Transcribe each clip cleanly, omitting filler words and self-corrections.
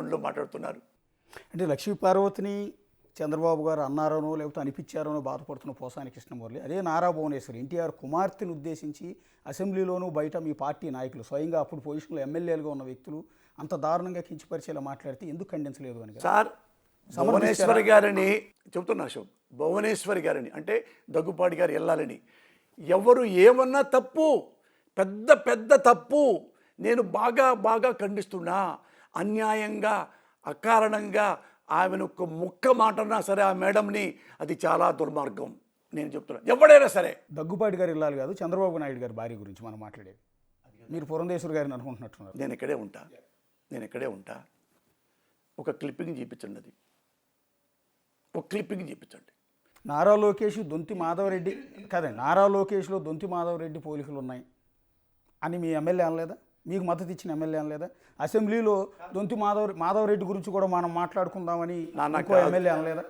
ధోరణిలో మాట్లాడుతున్నారు. అంటే లక్ష్మీ పార్వతిని చంద్రబాబు గారు అన్నారనో లేకపోతే అనిపించారనో బాధపడుతున్న పోసాని కృష్ణమురళి అదే నారా భువనేశ్వరి ఎన్టీఆర్ కుమార్తెను ఉద్దేశించి అసెంబ్లీలోనూ బయట మీ పార్టీ నాయకులు స్వయంగా అప్పుడు పొజిషన్లో ఎమ్మెల్యేలుగా ఉన్న వ్యక్తులు అంత దారుణంగా కించపరిచేలా మాట్లాడితే ఎందుకు ఖండించలేదు అని సార్, భువనేశ్వరి గారిని చెబుతున్నా అశోక్, భువనేశ్వరి గారిని అంటే దగ్గుపాటి గారు వెళ్ళాలని ఎవరు ఏమన్నా తప్పు, పెద్ద పెద్ద తప్పు, నేను బాగా ఖండిస్తున్నా. అన్యాయంగా అకారణంగా ఆమెను ఒక ముక్క మాటన్నా సరే ఆ మేడంని, అది చాలా దుర్మార్గం. నేను చెప్తున్నా, ఎవడైనా సరే. దగ్గుపాటి గారు వెళ్ళాలి కాదు, చంద్రబాబు నాయుడు గారి భార్య గురించి మనం మాట్లాడేది. మీరు పురంధేశ్వరి గారిని అనుకుంటున్నట్టున్నారు. నేను ఇక్కడే ఉంటా. ఒక క్లిప్పింగ్ చూపించండి, అది ఒక క్లిప్పింగ్ చూపించండి. నారా లోకేష్ దొంతి మాధవరెడ్డి కాదండి, నారా లోకేష్లో దొంతి మాధవరెడ్డి పోలికలు ఉన్నాయి అని మీ ఎమ్మెల్యే అనలేదా? మీకు మద్దతు ఇచ్చిన ఎమ్మెల్యే అనలేదా? అసెంబ్లీలో దొంతి మాధవరెడ్డి గురించి కూడా మనం మాట్లాడుకుందామని ఇంకో ఎమ్మెల్యే అనలేదా?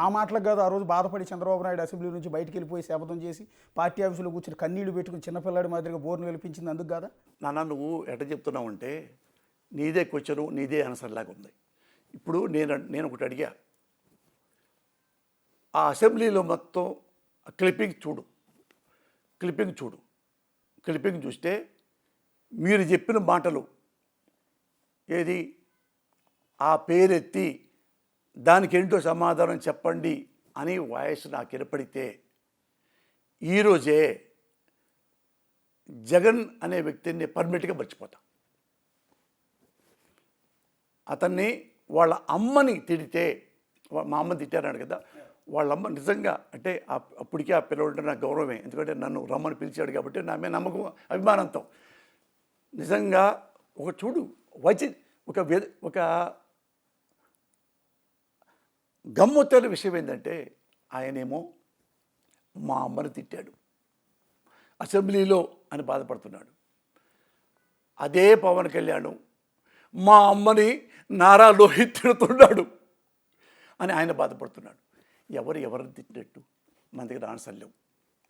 ఆ మాటలకు కాదు ఆ రోజు బాధపడి చంద్రబాబు నాయుడు అసెంబ్లీ నుంచి బయటికి వెళ్ళిపోయి శపథం చేసి పార్టీ ఆఫీసులో కూర్చొని కన్నీళ్లు పెట్టుకుని చిన్నపిల్లాడి మాదిరిగా బోర్ను వెలిపించింది అందుకు కదా? నువ్వు ఎట చెప్తున్నావు అంటే నీదే క్వశ్చను నీదే ఆన్సర్ లాగా ఉంది. ఇప్పుడు నేను ఒకటి అడిగా, ఆ అసెంబ్లీలో మొత్తం క్లిప్పింగ్ చూస్తే మీరు చెప్పిన మాటలు ఏది, ఆ పేరెత్తి దానికి ఏంటో సమాధానం చెప్పండి అని వాయిస్ నాకు వినపడితే ఈరోజే జగన్ అనే వ్యక్తిని పర్మనెంట్గా మర్చిపోతా. అతన్ని వాళ్ళ అమ్మని తిడితే, మా అమ్మని తిట్టారన్నాడు కదా, వాళ్ళమ్మ నిజంగా అంటే అప్పటికే ఆ పిల్లలు నాకు గౌరవమే, ఎందుకంటే నన్ను రమ్మని పిలిచాడు కాబట్టి నా మీద నమ్మకం అభిమానంతో. నిజంగా ఒక చూడు ఒక గమ్మత్తైన విషయం ఏంటంటే, ఆయనేమో మా అమ్మని తిట్టాడు అసెంబ్లీలో అని బాధపడుతున్నాడు. అదే పవన్ కళ్యాణ్ మా అమ్మని నారా లోహిత్ తిడుతున్నాడు అని ఆయన బాధపడుతున్నాడు. ఎవరిని తిట్టినట్టు మన దగ్గర ఆన్సర్ లేవు.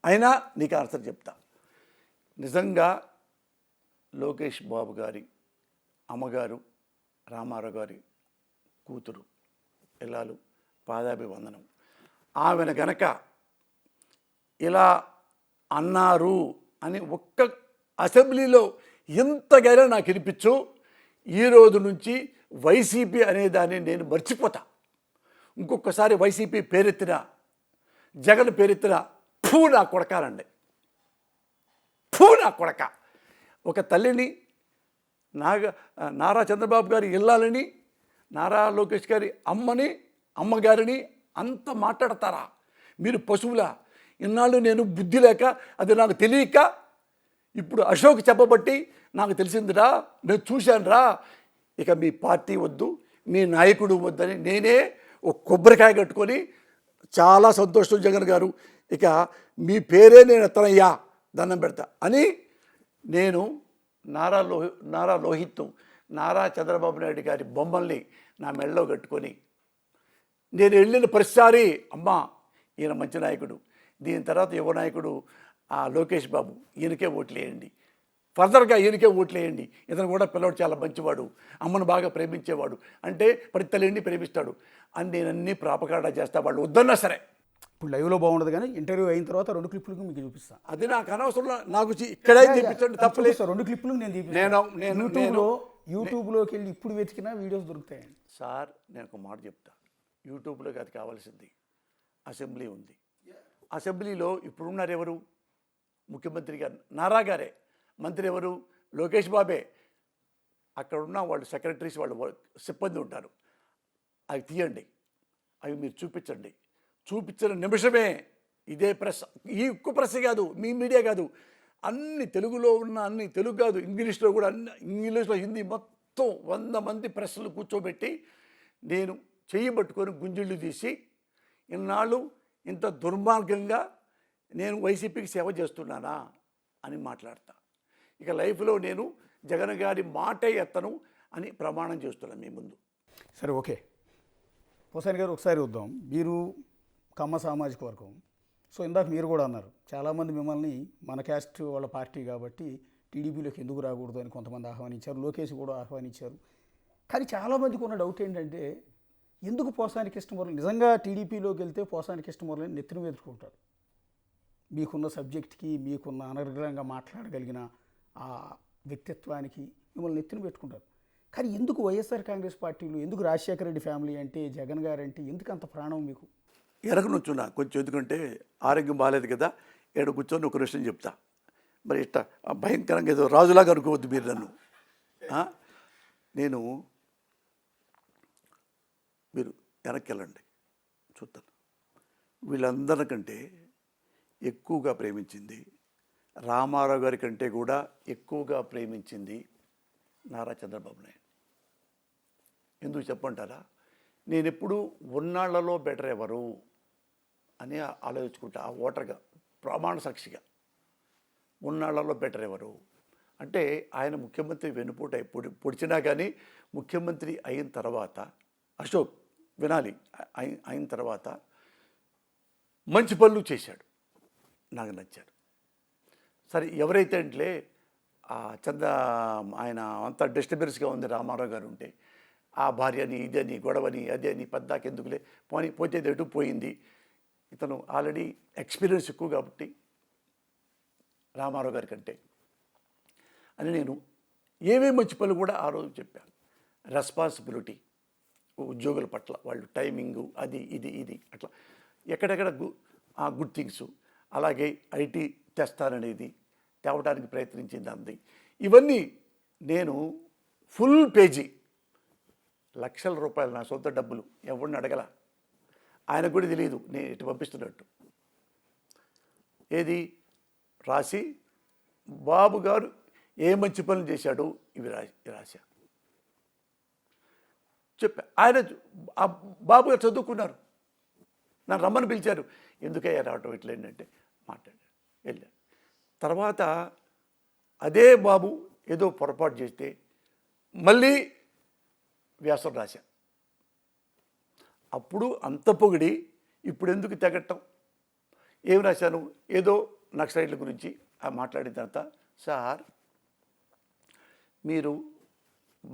అయినా నీకు ఆన్సర్ చెప్తా. నిజంగా లోకేష్ బాబు గారి అమ్మగారు రామారావు గారి కూతురు ఇల్లాలు పాదాభివందనం. ఆమెను గనక ఇలా అన్నారు అని ఒక్క అసెంబ్లీలో ఎంతగానో నాకు వినిపించు, ఈ రోజు నుంచి వైసీపీ అనేదాన్ని నేను మర్చిపోతా. ఇంకొకసారి వైసీపీ పేరెత్తిన, జగన్ పేరెత్తిన నా కొడకాలండి, నా కొడక. ఒక తల్లిని నారా చంద్రబాబు గారి ఇల్లాలని, నారా లోకేష్ గారి అమ్మగారిని అంత మాట్లాడతారా మీరు? పశువులా? ఇన్నాళ్ళు నేను బుద్ధి లేక, అది నాకు తెలియక, ఇప్పుడు అశోక్ చెప్పబట్టి నాకు తెలిసిందిరా, నేను చూశానురా. ఇక మీ పార్టీ వద్దు, మీ నాయకుడు వద్దని నేనే ఒక కొబ్బరికాయ కట్టుకొని చాలా సంతోషం జగన్ గారు, ఇక మీ పేరే నేను ఎత్తనయ్యా, దండం పెడతా అని నేను నారా లోహిత్, నారా చంద్రబాబు నాయుడు గారి బొమ్మల్ని నా మెడలో కట్టుకొని నేను వెళ్ళిన ప్రతిసారి, అమ్మా ఈయన మంచి నాయకుడు, దీని తర్వాత యువ నాయకుడు ఆ లోకేష్ బాబు, ఈయనకే ఓట్లు వేయండి, ఫర్దర్గా ఈయనకే ఓట్లు వేయండి, ఇతను కూడా పిల్లవాడు చాలా మంచివాడు, అమ్మను బాగా ప్రేమించేవాడు, అంటే ప్రతి తల్లిని ప్రేమిస్తాడు అని నేను అన్నీ ప్రాపకాండా చేస్తా. వాళ్ళు వద్దన్నా సరే. ఇప్పుడు లైవ్లో బాగుండదు కానీ ఇంటర్వ్యూ అయిన తర్వాత 2 క్లిప్పులకు మీకు చూపిస్తాను. అది నాకు అనవసరం, నాకు ఇక్కడే చూపించండి, తప్పలేదు. 2 క్లిప్పులు నేను చూపిస్తాను. యూట్యూబ్లోకి వెళ్ళి ఇప్పుడు వెతికినా వీడియోస్ దొరుకుతాయండి. సార్ నేను ఒక మాట చెప్తా, యూట్యూబ్లోకి అది కావాల్సింది. అసెంబ్లీ ఉంది, అసెంబ్లీలో ఇప్పుడున్నారు ఎవరు? ముఖ్యమంత్రి గారు, నారా గారే. మంత్రి ఎవరు? లోకేష్ బాబే. అక్కడ ఉన్న వాళ్ళు సెక్రటరీస్, వాళ్ళు సిబ్బంది ఉంటారు. అవి తీయండి, అవి మీరు చూపించండి. చూపించిన నిమిషమే ఇదే ప్రెస్, ఈ ఒక్క ప్రెస్ కాదు, మీ మీడియా కాదు, అన్ని తెలుగులో ఉన్న అన్ని, తెలుగు కాదు ఇంగ్లీష్లో కూడా, అన్ని ఇంగ్లీష్లో హిందీ మొత్తం 100 మంది ప్రెస్లు కూర్చోబెట్టి నేను చెయ్యి పట్టుకొని గుంజిళ్ళు తీసి, ఇన్నాళ్ళు ఇంత దుర్మార్గంగా నేను వైసీపీకి సేవ చేస్తున్నానా అని మాట్లాడతా. ఇక లైఫ్లో నేను జగన్ గారి మాటే ఎత్తను అని ప్రమాణం చేస్తున్నాను మీ ముందు. సరే, ఓకే. పోసాని గారు ఒకసారి వద్దాం. మీరు కమ్మ సామాజిక వర్గం, సో ఇందాక మీరు కూడా అన్నారు చాలామంది మిమ్మల్ని మన క్యాస్ట్ వాళ్ళ పార్టీ కాబట్టి టీడీపీలోకి ఎందుకు రాకూడదు అని కొంతమంది ఆహ్వానించారు, లోకేష్ కూడా ఆహ్వానించారు. కానీ చాలామందికి ఉన్న డౌట్ ఏంటంటే ఎందుకు పోసాని కృష్ణమురళి నిజంగా టీడీపీలోకి వెళ్తే పోసాని కృష్ణమురళిని నెత్తిన ఎదుర్కొంటారు. మీకున్న సబ్జెక్ట్కి, మీకున్న అనర్గళంగా మాట్లాడగలిగిన ఆ వ్యక్తిత్వానికి మిమ్మల్ని నెత్తిన పెట్టుకుంటారు. కానీ ఎందుకు వైఎస్ఆర్ కాంగ్రెస్ పార్టీలో, ఎందుకు రాజశేఖర రెడ్డి ఫ్యామిలీ అంటే, జగన్ గారు అంటే ఎందుకు అంత ప్రాణం మీకు? ఎనక నుంచున్నా కొంచెం, ఎందుకంటే ఆరోగ్యం బాగాలేదు కదా, ఏడు కూర్చొని ఒక విషయం చెప్తా. మరి ఇట్లా భయంకరంగా ఏదో రాజులాగా అనుకోవద్దు మీరు నన్ను. నేను మీరు వెనక్కి వెళ్ళండి చూస్తాను. వీళ్ళందరికంటే ఎక్కువగా ప్రేమించింది, రామారావు గారి కంటే కూడా ఎక్కువగా ప్రేమించింది నారా చంద్రబాబు నాయుడు. ఎందుకు చెప్పంటారా? నేను ఎప్పుడు ఉన్నాళ్లలో బెటర్ ఎవరు అని ఆలోచించుకుంటా. ఆ ఓటర్గా ప్రమాణ సాక్షిగా ఉన్నాళ్లలో బెటర్ ఎవరు అంటే ఆయన ముఖ్యమంత్రి వెనుపూట పొడిచినా కానీ ముఖ్యమంత్రి అయిన తర్వాత అశోక్ వినాలి, అయిన తర్వాత మంచి పనులు చేశాడు, నాకు నచ్చారు. సరే ఎవరైతే అంటే ఆయన అంతా డిస్టర్బెన్స్గా ఉంది రామారావు గారు ఉంటే, ఆ భార్యని ఇదని గొడవని అదే అని పద్దాకెందుకులే పోతే ఎటు పోయింది. ఇతను ఆల్రెడీ ఎక్స్పీరియన్స్ ఎక్కువ కాబట్టి రామారావు గారి కంటే అని నేను ఏమేమి మంచి పనులు కూడా ఆ రోజు చెప్పాను. రెస్పాన్సిబిలిటీ ఉద్యోగుల పట్ల, వాళ్ళు టైమింగు అది ఇది అట్లా ఎక్కడెక్కడ గుడ్ థింగ్స్, అలాగే ఐటీ తెస్తాననేది తేవడానికి ప్రయత్నించింది అంది. ఇవన్నీ నేను ఫుల్ పేజీ లక్షల రూపాయలు నా సొంత డబ్బులు ఎవరిని అడగల, ఆయనకు కూడా తెలియదు నేను ఇటు పంపిస్తున్నట్టు. ఏది రాసి బాబు గారు ఏ మంచి పనులు చేశాడు ఇవి రాశా చెప్పా. ఆయన బాబు గారు చదువుకున్నారు, నన్ను రమ్మని పిలిచారు. ఎందుకయ్యా రావటం ఇట్లా ఏంటంటే మాట్లాడారు, వెళ్ళారు. తర్వాత అదే బాబు ఏదో పొరపాటు చేస్తే మళ్ళీ వ్యాసం రాశా. అప్పుడు అంత పొగిడి ఇప్పుడు ఎందుకు తెగట్టం? ఏం రాశాను? ఏదో నక్సలైట్ల గురించి మాట్లాడిన తర్వాత, సార్ మీరు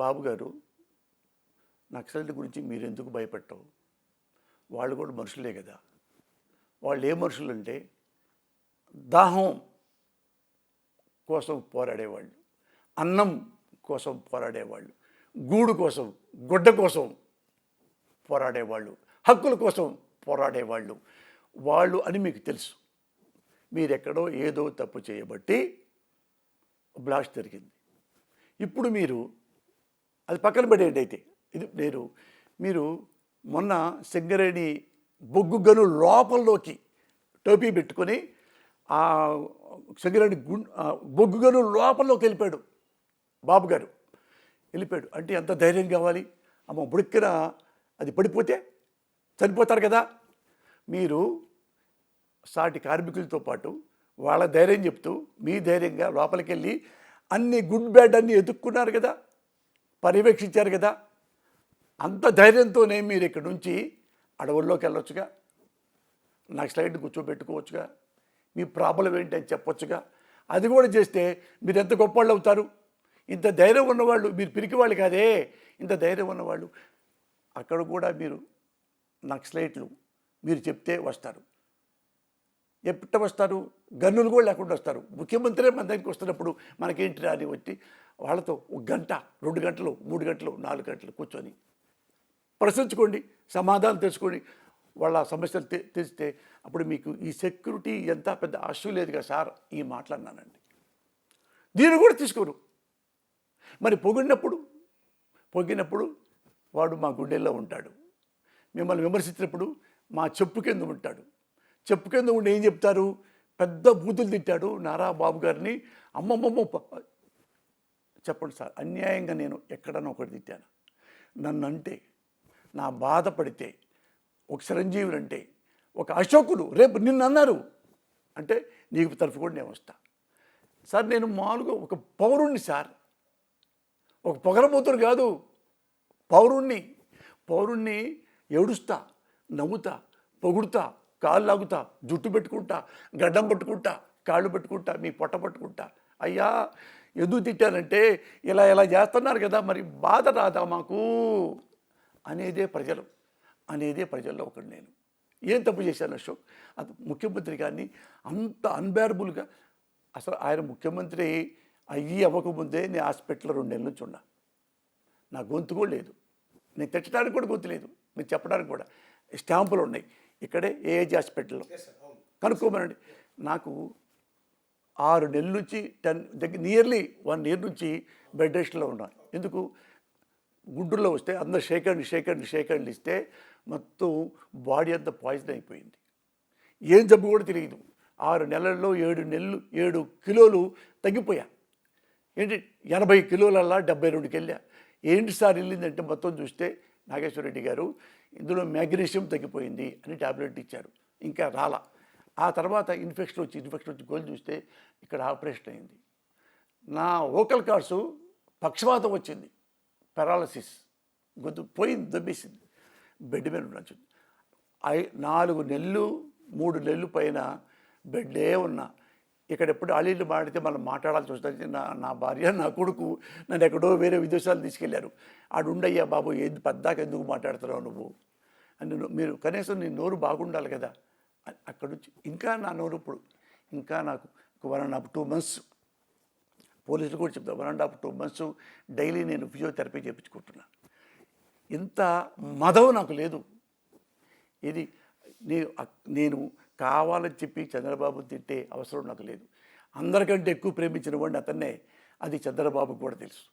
బాబు గారు నక్సలైట్ల గురించి మీరు ఎందుకు భయపెట్టవు? వాళ్ళు కూడా మనుషులే కదా. వాళ్ళు ఏ మనుషులు అంటే దాహం కోసం పోరాడేవాళ్ళు, అన్నం కోసం పోరాడేవాళ్ళు, గూడు కోసం గుడ్డ కోసం పోరాడేవాళ్ళు, హక్కుల కోసం పోరాడేవాళ్ళు వాళ్ళు అని మీకు తెలుసు. మీరెక్కడో ఏదో తప్పు చేయబట్టి బ్లాస్ట్ జరిగింది. ఇప్పుడు మీరు అది పక్కన పడేయండి. అయితే ఇది మీరు మొన్న సింగరేణి బొగ్గు గను లోపల్లోకి టోపీ పెట్టుకొని ఆ సింగరేణి బొగ్గు గను లోపల్లోకి వెళ్ళిపోయాడు బాబు గారు. వెళ్ళిపోయాడు అంటే ఎంత ధైర్యం కావాలి? అమ్మ బుడిక్కిన అది పడిపోతే చనిపోతారు కదా. మీరు సాటి కార్మికులతో పాటు వాళ్ళ ధైర్యం చెప్తూ మీ ధైర్యంగా లోపలికి వెళ్ళి అన్ని గుడ్ బ్యాడ్ అన్నీ ఎదుక్కున్నారు కదా, పర్యవేక్షించారు కదా. అంత ధైర్యంతోనే మీరు ఇక్కడ నుంచి అడవుల్లోకి వెళ్ళొచ్చుగా, నక్సలైట్ కూర్చోబెట్టుకోవచ్చుగా, మీ ప్రాబ్లం ఏంటి అని చెప్పొచ్చుగా. అది కూడా చేస్తే మీరు ఎంత గొప్పవాళ్ళు అవుతారు. ఇంత ధైర్యం ఉన్నవాళ్ళు, మీరు పిరికివాళ్ళు కాదే, ఇంత ధైర్యం ఉన్నవాళ్ళు అక్కడ కూడా మీరు నక్సలైట్లు మీరు చెప్తే వస్తారు. ఎప్పుడు వస్తారు? గన్నులు కూడా లేకుండా వస్తారు. ముఖ్యమంత్రి మన దగ్గరికి వస్తున్నప్పుడు మనకేంటి అని వచ్చి వాళ్ళతో 1 గంట 2 గంటలు 3 గంటలు 4 గంటలు కూర్చొని ప్రశ్నించుకోండి, సమాధానం తెలుసుకోండి. వాళ్ళ సమస్యలు తెలిస్తే అప్పుడు మీకు ఈ సెక్యూరిటీ ఎంత పెద్ద ఆశ లేదుగా సార్ ఈ మాట్లాడినానండి. దీన్ని కూడా తీసుకోరు. మరి పొగినప్పుడు వాడు మా గుండెల్లో ఉంటాడు. మిమ్మల్ని విమర్శించినప్పుడు మా చెప్పు కింద ఉంటాడు. చెప్పు కింద ఉండి ఏం చెప్తారు? పెద్ద బూతులు తిట్టాడు నారా బాబు గారిని. అమ్మమ్మమ్మ చెప్పండి సార్, అన్యాయంగా నేను ఎక్కడన్నా ఒకటి తిట్టాను? నన్ను అంటే, నా బాధపడితే, ఒక చిరంజీవులు అంటే, ఒక అశోకులు రేపు నిన్ను అన్నారు అంటే నీకు తరఫు కూడా నేను వస్తా సార్. నేను మామూలుగా ఒక పౌరుణ్ణి సార్, ఒక పొగరబోతుడు కాదు, పౌరుణ్ణి ఏడుస్తా, నవ్వుతా, పొగుడుతా, కాళ్ళు లాగుతా, జుట్టు పెట్టుకుంటా, గడ్డం పట్టుకుంటా, కాళ్ళు పెట్టుకుంటా, మీ పొట్ట పట్టుకుంటా. అయ్యా ఎందుకు తిట్టానంటే ఇలా ఇలా చేస్తున్నారు కదా, మరి బాధ రాదా మాకు అనేదే ప్రజల్లో ఒకటి. నేను ఏం తప్పు చేశాను అశోక్? అది ముఖ్యమంత్రి గారిని అంత అన్బేరబుల్గా, అసలు ఆయన ముఖ్యమంత్రి అవ్వకముందే నేను హాస్పిటల్లో 2 నెలల నుంచి ఉన్నా. నా గొంతు కూడా లేదు, నేను తిట్టడానికి కూడా గొంతు లేదు, నేను చెప్పడానికి కూడా. స్టాంపులు ఉన్నాయి ఇక్కడే ఏఏజీ హాస్పిటల్లో, కనుక్కోమనండి. నాకు 6 నెలల నుంచి నియర్లీ 1 ఇయర్ నుంచి బెడ్ రెస్ట్లో ఉన్నాను. ఎందుకు? గుంటూరులో వస్తే అందరు షేక్ హ్యాండ్ ఇస్తే మొత్తం బాడీ అంతా పాయిజన్ అయిపోయింది. ఏం జబ్బు కూడా తెలియదు. 6 నెలల్లో 7 కిలోలు తగ్గిపోయా. ఏంటి 80 కిలోలల్లా 72కి వెళ్ళా. ఏంటి సార్ వెళ్ళిందంటే మొత్తం చూస్తే నాగేశ్వర రెడ్డి గారు ఇందులో మ్యాగ్నీషియం తగ్గిపోయింది అని టాబ్లెట్ ఇచ్చారు, ఇంకా రాలా. ఆ తర్వాత ఇన్ఫెక్షన్ వచ్చి గోల్ చూస్తే ఇక్కడ ఆపరేషన్ అయింది. నా వోకల్ కార్డ్స్ పక్షవాతం వచ్చింది, పెరాలసిస్, గొంతు పోయింది, దెబ్బేసింది. బెడ్ మీద ఉండొచ్చు. 4 నెలలు 3 నెలలు పైన బెడ్డే ఉన్నా. ఇక్కడ ఎప్పుడు అలీలు మాడితే మనం మాట్లాడాల్సి వస్తుంది. నా భార్య నా కొడుకు నన్ను ఎక్కడో వేరే విదేశాలు తీసుకెళ్లారు. ఆడుండయ్యా బాబు, ఏది పద్దాక ఎందుకు మాట్లాడుతున్నావు నువ్వు అని, మీరు కనీసం నీ నోరు బాగుండాలి కదా. అక్కడ నుంచి ఇంకా నా నోరు ఇప్పుడు ఇంకా నాకు 1.5-2 months, పోలీసులు కూడా చెప్తాను, 1.5-2 months డైలీ నేను ఫిజియోథెరపీ చేయించుకుంటున్నాను. ఇంత మదం నాకు లేదు. ఇది నేను కావాలని చెప్పి చంద్రబాబు తిట్టే అవసరం నాకు లేదు. అందరికంటే ఎక్కువ ప్రేమించిన వాడిని అతన్నే, అది చంద్రబాబుకు కూడా తెలుసు,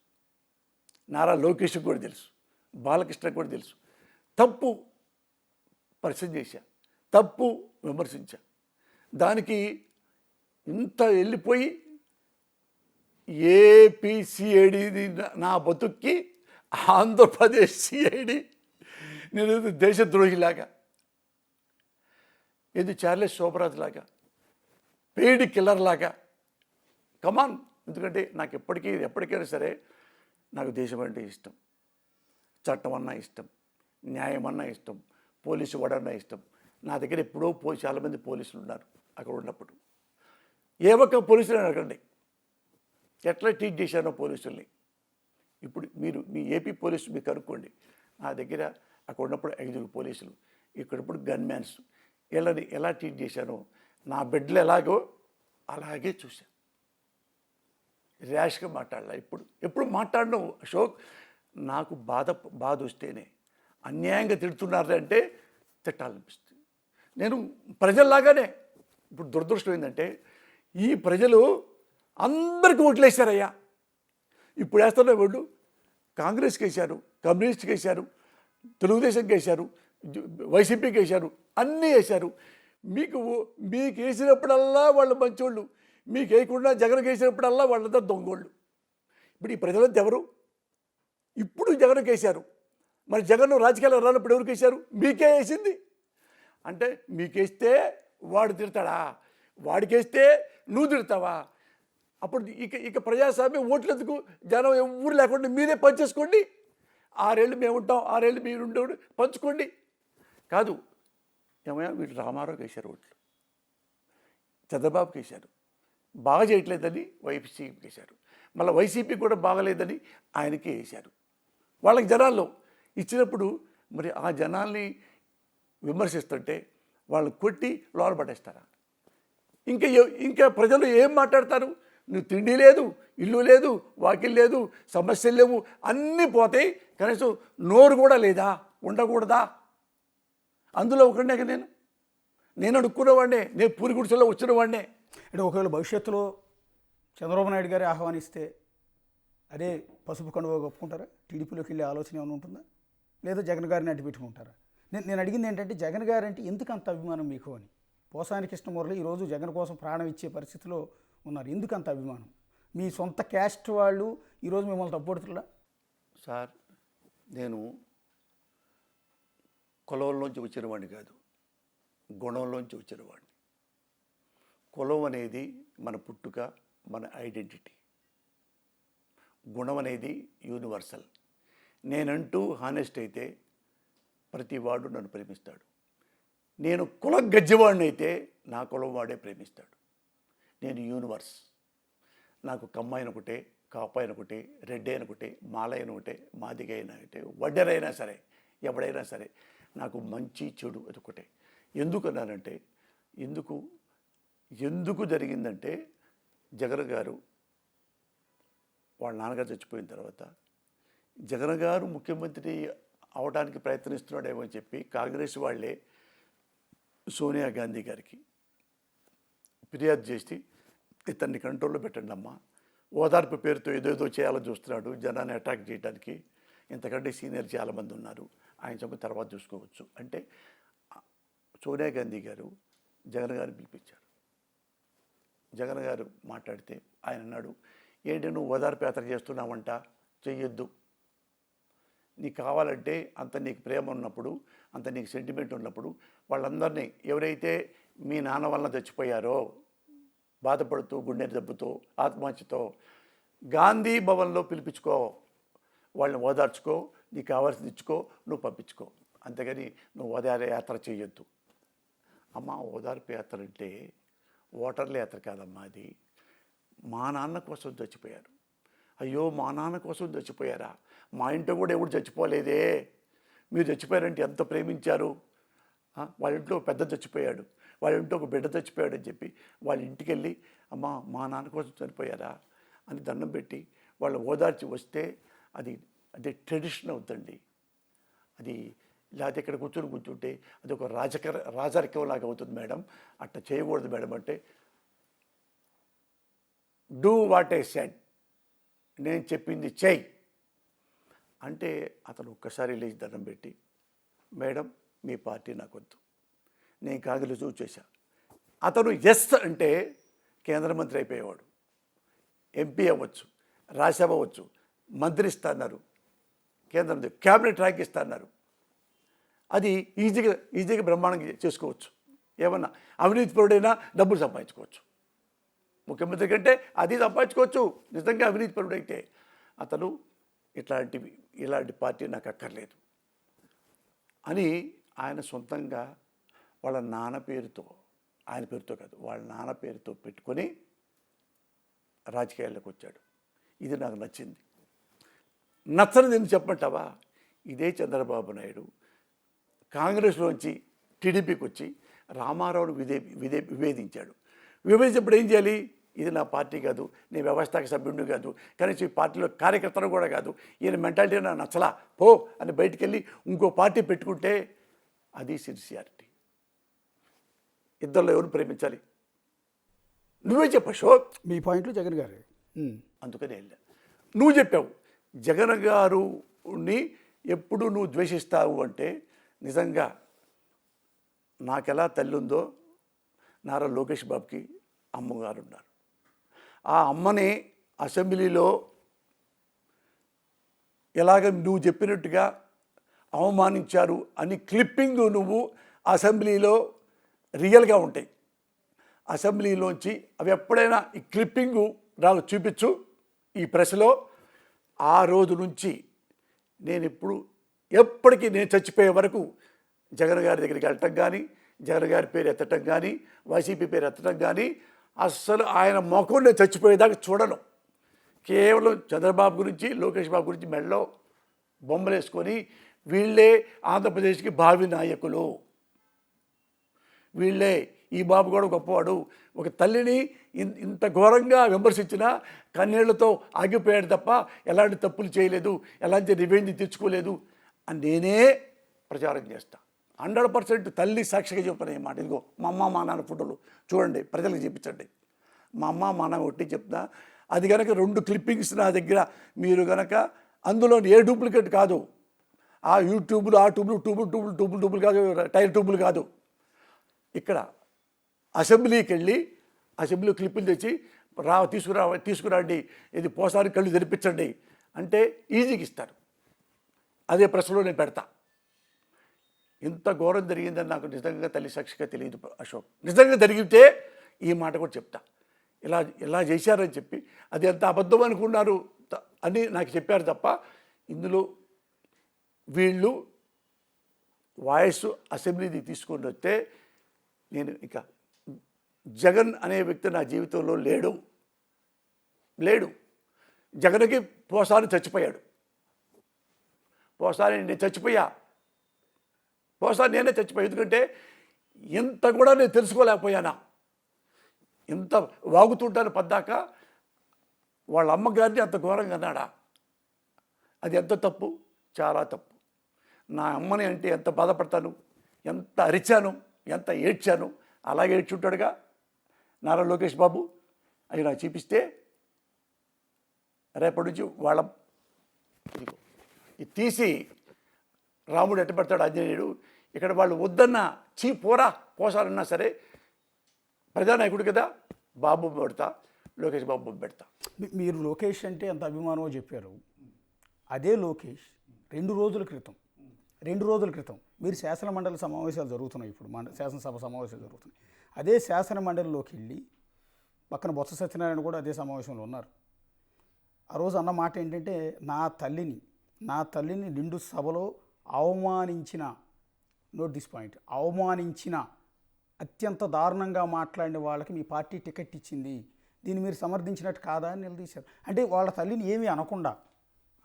నారా లోకేష్కి కూడా తెలుసు, బాలకృష్ణకు కూడా తెలుసు. తప్పు పరిచయం చేశా, తప్పు విమర్శించా, దానికి ఇంత వెళ్ళిపోయి ఏపీ సిఐడి నా బతుక్కి ఆంధ్రప్రదేశ్ సిఐడి నేను దేశద్రోహిలాగా, ఏది చార్లెస్ శోభరాజ్ లాగా, పెయిడ్ కిల్లర్ లాగా. కమాన్. ఎందుకంటే నాకు ఎప్పటికైనా సరే నాకు దేశం అంటే ఇష్టం, చట్టం అన్నా ఇష్టం, న్యాయం అన్నా ఇష్టం, పోలీసు వాడన్నా ఇష్టం. నా దగ్గర ఎప్పుడో చాలామంది పోలీసులు ఉన్నారు అక్కడ ఉన్నప్పుడు. ఏ ఒక్క పోలీసులు అడగండి ఎట్లా ట్రీట్ చేశానో పోలీసుల్ని. ఇప్పుడు మీ ఏపీ పోలీసు మీకు కనుక్కోండి. నా దగ్గర అక్కడ ఉన్నప్పుడు 5 పోలీసులు, ఇక్కడప్పుడు గన్మ్యాన్స్, వీళ్ళని ఎలా ట్రీట్ చేశానో, నా బెడ్లు ఎలాగో అలాగే చూశాను. ర్యాష్గా మాట్లాడాల. ఎప్పుడు మాట్లాడను అశోక్. నాకు బాధ వస్తేనే, అన్యాయంగా తిడుతున్నారు అంటే తిట్టాలనిపిస్తుంది. నేను ప్రజల్లాగానే. ఇప్పుడు దురదృష్టం ఏంటంటే ఈ ప్రజలు అందరికీ ఓట్లేశారయ్యా. ఇప్పుడు వేస్తున్న వాళ్ళు కాంగ్రెస్కి వేశారు, కమ్యూనిస్ట్కి వేశారు, తెలుగుదేశంకి వేశారు, వైసీపీకి వేశారు, అన్నీ వేశారు. మీకు వేసినప్పుడల్లా వాళ్ళు మంచోళ్ళు, మీకు వేయకుండా జగన్కి వేసినప్పుడల్లా వాళ్ళంతా దొంగోళ్ళు. ఇప్పుడు ఈ ప్రజలంతా ఎవరు? ఇప్పుడు జగన్కి వేశారు. మరి జగన్ రాజకీయాలు రానప్పుడు ఎవరికి వేశారు? మీకే వేసింది. అంటే మీకేస్తే వాడు తిడతాడా, వాడికేస్తే నువ్వు తిడతావా? అప్పుడు ఇక ప్రజాస్వామ్యం ఓట్లెందుకు? జనం ఎవరు లేకుండా మీరే పంచేసుకోండి. 6 ఏళ్ళు మేము ఉంటాం, 6 ఏళ్ళు మీరు ఉండేవాడు, పంచుకోండి. కాదు, ఏమయ్యా వీళ్ళు రామారావుకి వేశారు ఓట్లు, చంద్రబాబుకి వేశారు, బాగా చేయట్లేదని వైసీపీకి వేశారు, మళ్ళీ వైసీపీ కూడా బాగలేదని ఆయనకే వేశారు. వాళ్ళకి జనాల్లో ఇచ్చినప్పుడు మరి ఆ జనాల్ని విమర్శిస్తుంటే వాళ్ళు కొట్టి లోన పడేస్తారా? ఇంకా ప్రజలు ఏం మాట్లాడతారు? నువ్వు తిండి లేదు, ఇల్లు లేదు, వాకిల్ లేదు, సమస్యలు లేవు, అన్నీ పోతాయి, కనీసం నోరు కూడా లేదా, ఉండకూడదా? అందులో ఒకడే నేను అడుక్కునేవాడినే, నేను పూరి గుడిసెలో వచ్చిన వాడినే. అంటే ఒకవేళ భవిష్యత్తులో చంద్రబాబు నాయుడు గారి ఆహ్వానిస్తే అదే పసుపు కండువా ఒప్పుకుంటారా? టీడీపీలోకి వెళ్ళే ఆలోచన ఏమైనా ఉంటుందా? లేదా జగన్ గారిని అడ్డు పెట్టుకుంటారా? నేను అడిగింది ఏంటంటే జగన్ గారు అంటే ఎందుకు అంత అభిమానం మీకు అని. పోసాని కృష్ణమురళి ఈరోజు జగన్ కోసం ప్రాణం ఇచ్చే పరిస్థితిలో ఉన్నారు. ఎందుకు అంత అభిమానం? మీ సొంత క్యాస్ట్ వాళ్ళు ఈరోజు మిమ్మల్ని తప్పుడుతున్నా? సార్, నేను కులంలోంచి వచ్చిన వాడిని కాదు, గుణంలోంచి వచ్చిన వాడిని. కులం అనేది మన పుట్టుక, మన ఐడెంటిటీ. గుణం అనేది యూనివర్సల్. నేనంటూ హానెస్ట్ అయితే ప్రతి వాడు నన్ను ప్రేమిస్తాడు. నేను కులం గజ్జివాడిని అయితే నా కులం వాడే ప్రేమిస్తాడు. నేను యూనివర్స్. నాకు కమ్మాయిన ఒకటే, కాపాయిన ఒకటే, రెడ్డి అయిన ఒకటే, మాలైన ఒకటే, మాదిగ అయినా ఒకటే, వడ్డెరైనా సరే, ఎవడైనా సరే నాకు మంచి చెడు అది ఒకటే. ఎందుకన్నానంటే ఎందుకు జరిగిందంటే జగన్ గారు వాళ్ళ నాన్నగారు చచ్చిపోయిన తర్వాత జగన్ గారు ముఖ్యమంత్రి అవడానికి ప్రయత్నిస్తున్నాడేమో అని చెప్పి కాంగ్రెస్ వాళ్ళే సోనియా గాంధీ గారికి ఫిర్యాదు చేసి ఇతన్ని కంట్రోల్లో పెట్టండి అమ్మా, ఓదార్పు పేరుతో ఏదేదో చేయాలని చూస్తున్నాడు, జనాన్ని అటాక్ చేయడానికి, ఇంతకంటే సీనియర్ చాలామంది ఉన్నారు, ఆయన సంగతి తర్వాత చూసుకోవచ్చు అంటే సోనియా గాంధీ గారు జగన్ గారిని పిలిపించారు. జగన్ గారు మాట్లాడితే ఆయన అన్నాడు, ఏంటి నువ్వు ఓదార్పు యాత్ర చేస్తున్నావంట, చెయ్యొద్దు, నీకు కావాలంటే అంత నీకు ప్రేమ ఉన్నప్పుడు, అంత నీకు సెంటిమెంట్ ఉన్నప్పుడు వాళ్ళందరినీ ఎవరైతే మీ నాన్న వలన చచ్చిపోయారో బాధపడుతూ గుండె జబ్బుతో ఆత్మహత్యతో గాంధీ భవన్లో పిలిపించుకో, వాళ్ళని ఓదార్చుకో, నీకు కావాల్సింది ఇచ్చుకో, నువ్వు పంపించుకో, అంతేగాని నువ్వు ఓదార్పు యాత్ర చేయొద్దు. అమ్మ ఓదార్పు యాత్ర అంటే ఓటర్ల యాత్ర కాదమ్మా, అది మా నాన్న కోసం చచ్చిపోయారు. అయ్యో మా నాన్న కోసం చచ్చిపోయారా, మా ఇంట్లో కూడా ఎవడు చచ్చిపోలేదే, మీరు చచ్చిపోయారంటే ఎంత ప్రేమించారు, వాళ్ళ ఇంట్లో పెద్ద చచ్చిపోయాడు, వాళ్ళ ఇంట్లో ఒక బిడ్డ చచ్చిపోయాడు అని చెప్పి వాళ్ళ ఇంటికి వెళ్ళి అమ్మ మా నాన్న కోసం చనిపోయారా అని దండం పెట్టి వాళ్ళు ఓదార్చి వస్తే అది ట్రెడిషన్ అవుతుంది. అది లేకపోతే ఇక్కడ కూర్చుంటే అది ఒక రాజరికం లాగా అవుతుంది మేడం, అట్లా చేయకూడదు మేడం అంటే డూ వాట్ ఐ సెడ్, నేను చెప్పింది చెయ్యి అంటే అతను ఒక్కసారి లేచి దండం పెట్టి మేడం మీ పార్టీ నాకు వద్దు, నేను కాంగ్రెస్ చూసా. అతను ఎస్ అంటే కేంద్ర మంత్రి అయిపోయేవాడు, ఎంపీ అవ్వచ్చు, రాజ్యసభ అవ్వచ్చు, మంత్రి ఇస్తున్నారు, కేంద్రం క్యాబినెట్ ర్యాంక్ ఇస్తున్నారు, అది ఈజీగా బ్రహ్మాండంగా చేసుకోవచ్చు. ఏమన్నా అవినీతిపరుడైనా డబ్బులు సంపాదించుకోవచ్చు, ముఖ్యమంత్రి కంటే అది సంపాదించుకోవచ్చు నిజంగా అవినీతిపరుడైతే. అతను ఇలాంటి పార్టీ నాకు అక్కర్లేదు అని ఆయన సొంతంగా వాళ్ళ నాన్న పేరుతో, ఆయన పేరుతో కాదు వాళ్ళ నాన్న పేరుతో పెట్టుకొని రాజకీయాల్లోకి వచ్చాడు. ఇది నాకు నచ్చింది. నచ్చనిది ఎందుకు చెప్పమంటావా, ఇదే చంద్రబాబు నాయుడు కాంగ్రెస్లోంచి టీడీపీకి వచ్చి రామారావును విభేదించాడు. విభేదించినప్పుడు ఏం చేయాలి, ఇది నా పార్టీ కాదు, నేను వ్యవస్థాపక సభ్యుడిని కాదు, కనీసం ఈ పార్టీలో కార్యకర్తను కూడా కాదు, ఈయన మెంటాలిటీ నాకు నచ్చలా పో అని బయటికి వెళ్ళి ఇంకో పార్టీ పెట్టుకుంటే అది సిన్సియారిటీ. ఇద్దరిలో ఎవరు ప్రేమించాలి, నువ్వే చెప్పు అశోక్. మీ పాయింట్లు జగన్ గారు. అందుకని వెళ్ళా. నువ్వు చెప్పావు జగన్ గారుని ఎప్పుడు నువ్వు ద్వేషిస్తావు అంటే నిజంగా నాకెలా తల్లి ఉందో నారా లోకేష్ బాబుకి అమ్మగారు ఉన్నారు. ఆ అమ్మని అసెంబ్లీలో ఎలాగ నువ్వు చెప్పినట్టుగా అవమానించారు అని క్లిప్పింగ్ నువ్వు అసెంబ్లీలో రియల్గా ఉంటాయి. అసెంబ్లీలోంచి అవి ఎప్పుడైనా ఈ క్లిప్పింగు నాకు చూపించు ఈ ప్రెస్లో. ఆ రోజు నుంచి నేను ఎప్పటికీ నేను చచ్చిపోయే వరకు జగన్ గారి దగ్గరికి వెళ్ళటం కానీ, జగన్ గారి పేరు ఎత్తటం కానీ, వైసీపీ పేరు ఎత్తటం కానీ, అస్సలు ఆయన ముఖం నేను చచ్చిపోయేదాకా చూడను. కేవలం చంద్రబాబు గురించి, లోకేష్ బాబు గురించి మెడలో బొమ్మలు వేసుకొని వీళ్ళే ఆంధ్రప్రదేశ్కి భావి నాయకులు, వీళ్ళే, ఈ బాబు కూడా గొప్పవాడు, ఒక తల్లిని ఇంత ఘోరంగా విమర్శించినా కన్నీళ్లతో ఆగిపోయాడు తప్ప ఎలాంటి తప్పులు చేయలేదు, ఎలాంటి రివెంజ్ తెచ్చుకోలేదు అని నేనే ప్రచారం చేస్తా. 100% తల్లి సాక్షిగా చెప్పిన మాట. ఇదిగో మా అమ్మ మా నాన్న ఫోటోలు చూడండి, ప్రజలకు చూపించండి. మా అమ్మ మా నాన్న ఒట్టి చెప్తా. అది కనుక 2 క్లిప్పింగ్స్ నా దగ్గర మీరు కనుక అందులో ఏ డూప్లికేట్ కాదు, ఆ యూట్యూబ్లు ఆ ట్యూబులు కాదు, టైర్ ట్యూబులు కాదు. ఇక్కడ అసెంబ్లీకి వెళ్ళి అసెంబ్లీ క్లిప్పులు తెచ్చి తీసుకురండి, ఇది పోసారి కళ్ళు తెరిపించండి అంటే ఈజీగా ఇస్తారు. అదే ప్రెస్లో నేను పెడతా. ఇంత ఘోరం జరిగిందని నాకు నిజంగా తల్లి సాక్షిగా తెలియదు అశోక్. నిజంగా జరిగితే ఈ మాట కూడా చెప్తా. ఇలా చేశారని చెప్పి అది ఎంత అబద్ధం అనుకున్నారు అని నాకు చెప్పారు తప్ప ఇందులో వీళ్ళు వాయిస్ అసెంబ్లీది తీసుకొని వస్తే నేను ఇక జగన్ అనే వ్యక్తి నా జీవితంలో లేడు, లేడు. జగన్కి పోసాని చచ్చిపోయాడు. పోసాని నేను చచ్చిపోయా. పోసాని నేనే చచ్చిపోయా. ఎందుకంటే ఇంత కూడా నేను తెలుసుకోలేకపోయానా. ఇంత వాగుతుంటాను పద్దాక వాళ్ళ అమ్మగారిని అంత ఘోరంగా అన్నాడా. అది ఎంత తప్పు, చాలా తప్పు. నా అమ్మని అంటే ఎంత బాధపడతాను, ఎంత అరిచాను, ఎంత ఏడ్చాను. అలాగే ఏడ్చుంటాడుగా నారా లోకేష్ బాబు. అవి నాకు చూపిస్తే రేపటి నుంచి వాళ్ళ ఇది తీసి రాముడు ఎట్ట పెడతాడు ఆంజనేయుడు. ఇక్కడ వాళ్ళు వద్దన్నా పోరా పోసాలన్నా సరే ప్రజానాయకుడు కదా, బాబు పెడతా, లోకేష్ బాబు పెడతా. మీరు లోకేష్ అంటే ఎంత అభిమానమో చెప్పారు. అదే లోకేష్ 2 రోజుల క్రితం మీరు శాసనమండలి సమావేశాలు జరుగుతున్నాయి. ఇప్పుడు శాసనసభ సమావేశాలు జరుగుతున్నాయి. అదే శాసనమండలిలోకి వెళ్ళి పక్కన బొత్స సత్యనారాయణ కూడా అదే సమావేశంలో ఉన్నారు. ఆ రోజు అన్న మాట ఏంటంటే, నా తల్లిని నిండు సభలో అవమానించిన, నోట్ దిస్ పాయింట్, అవమానించిన, అత్యంత దారుణంగా మాట్లాడిన వాళ్ళకి మీ పార్టీ టికెట్ ఇచ్చింది, దీన్ని మీరు సమర్థించినట్టు కాదా అని నిలదీశారు. అంటే వాళ్ళ తల్లిని ఏమీ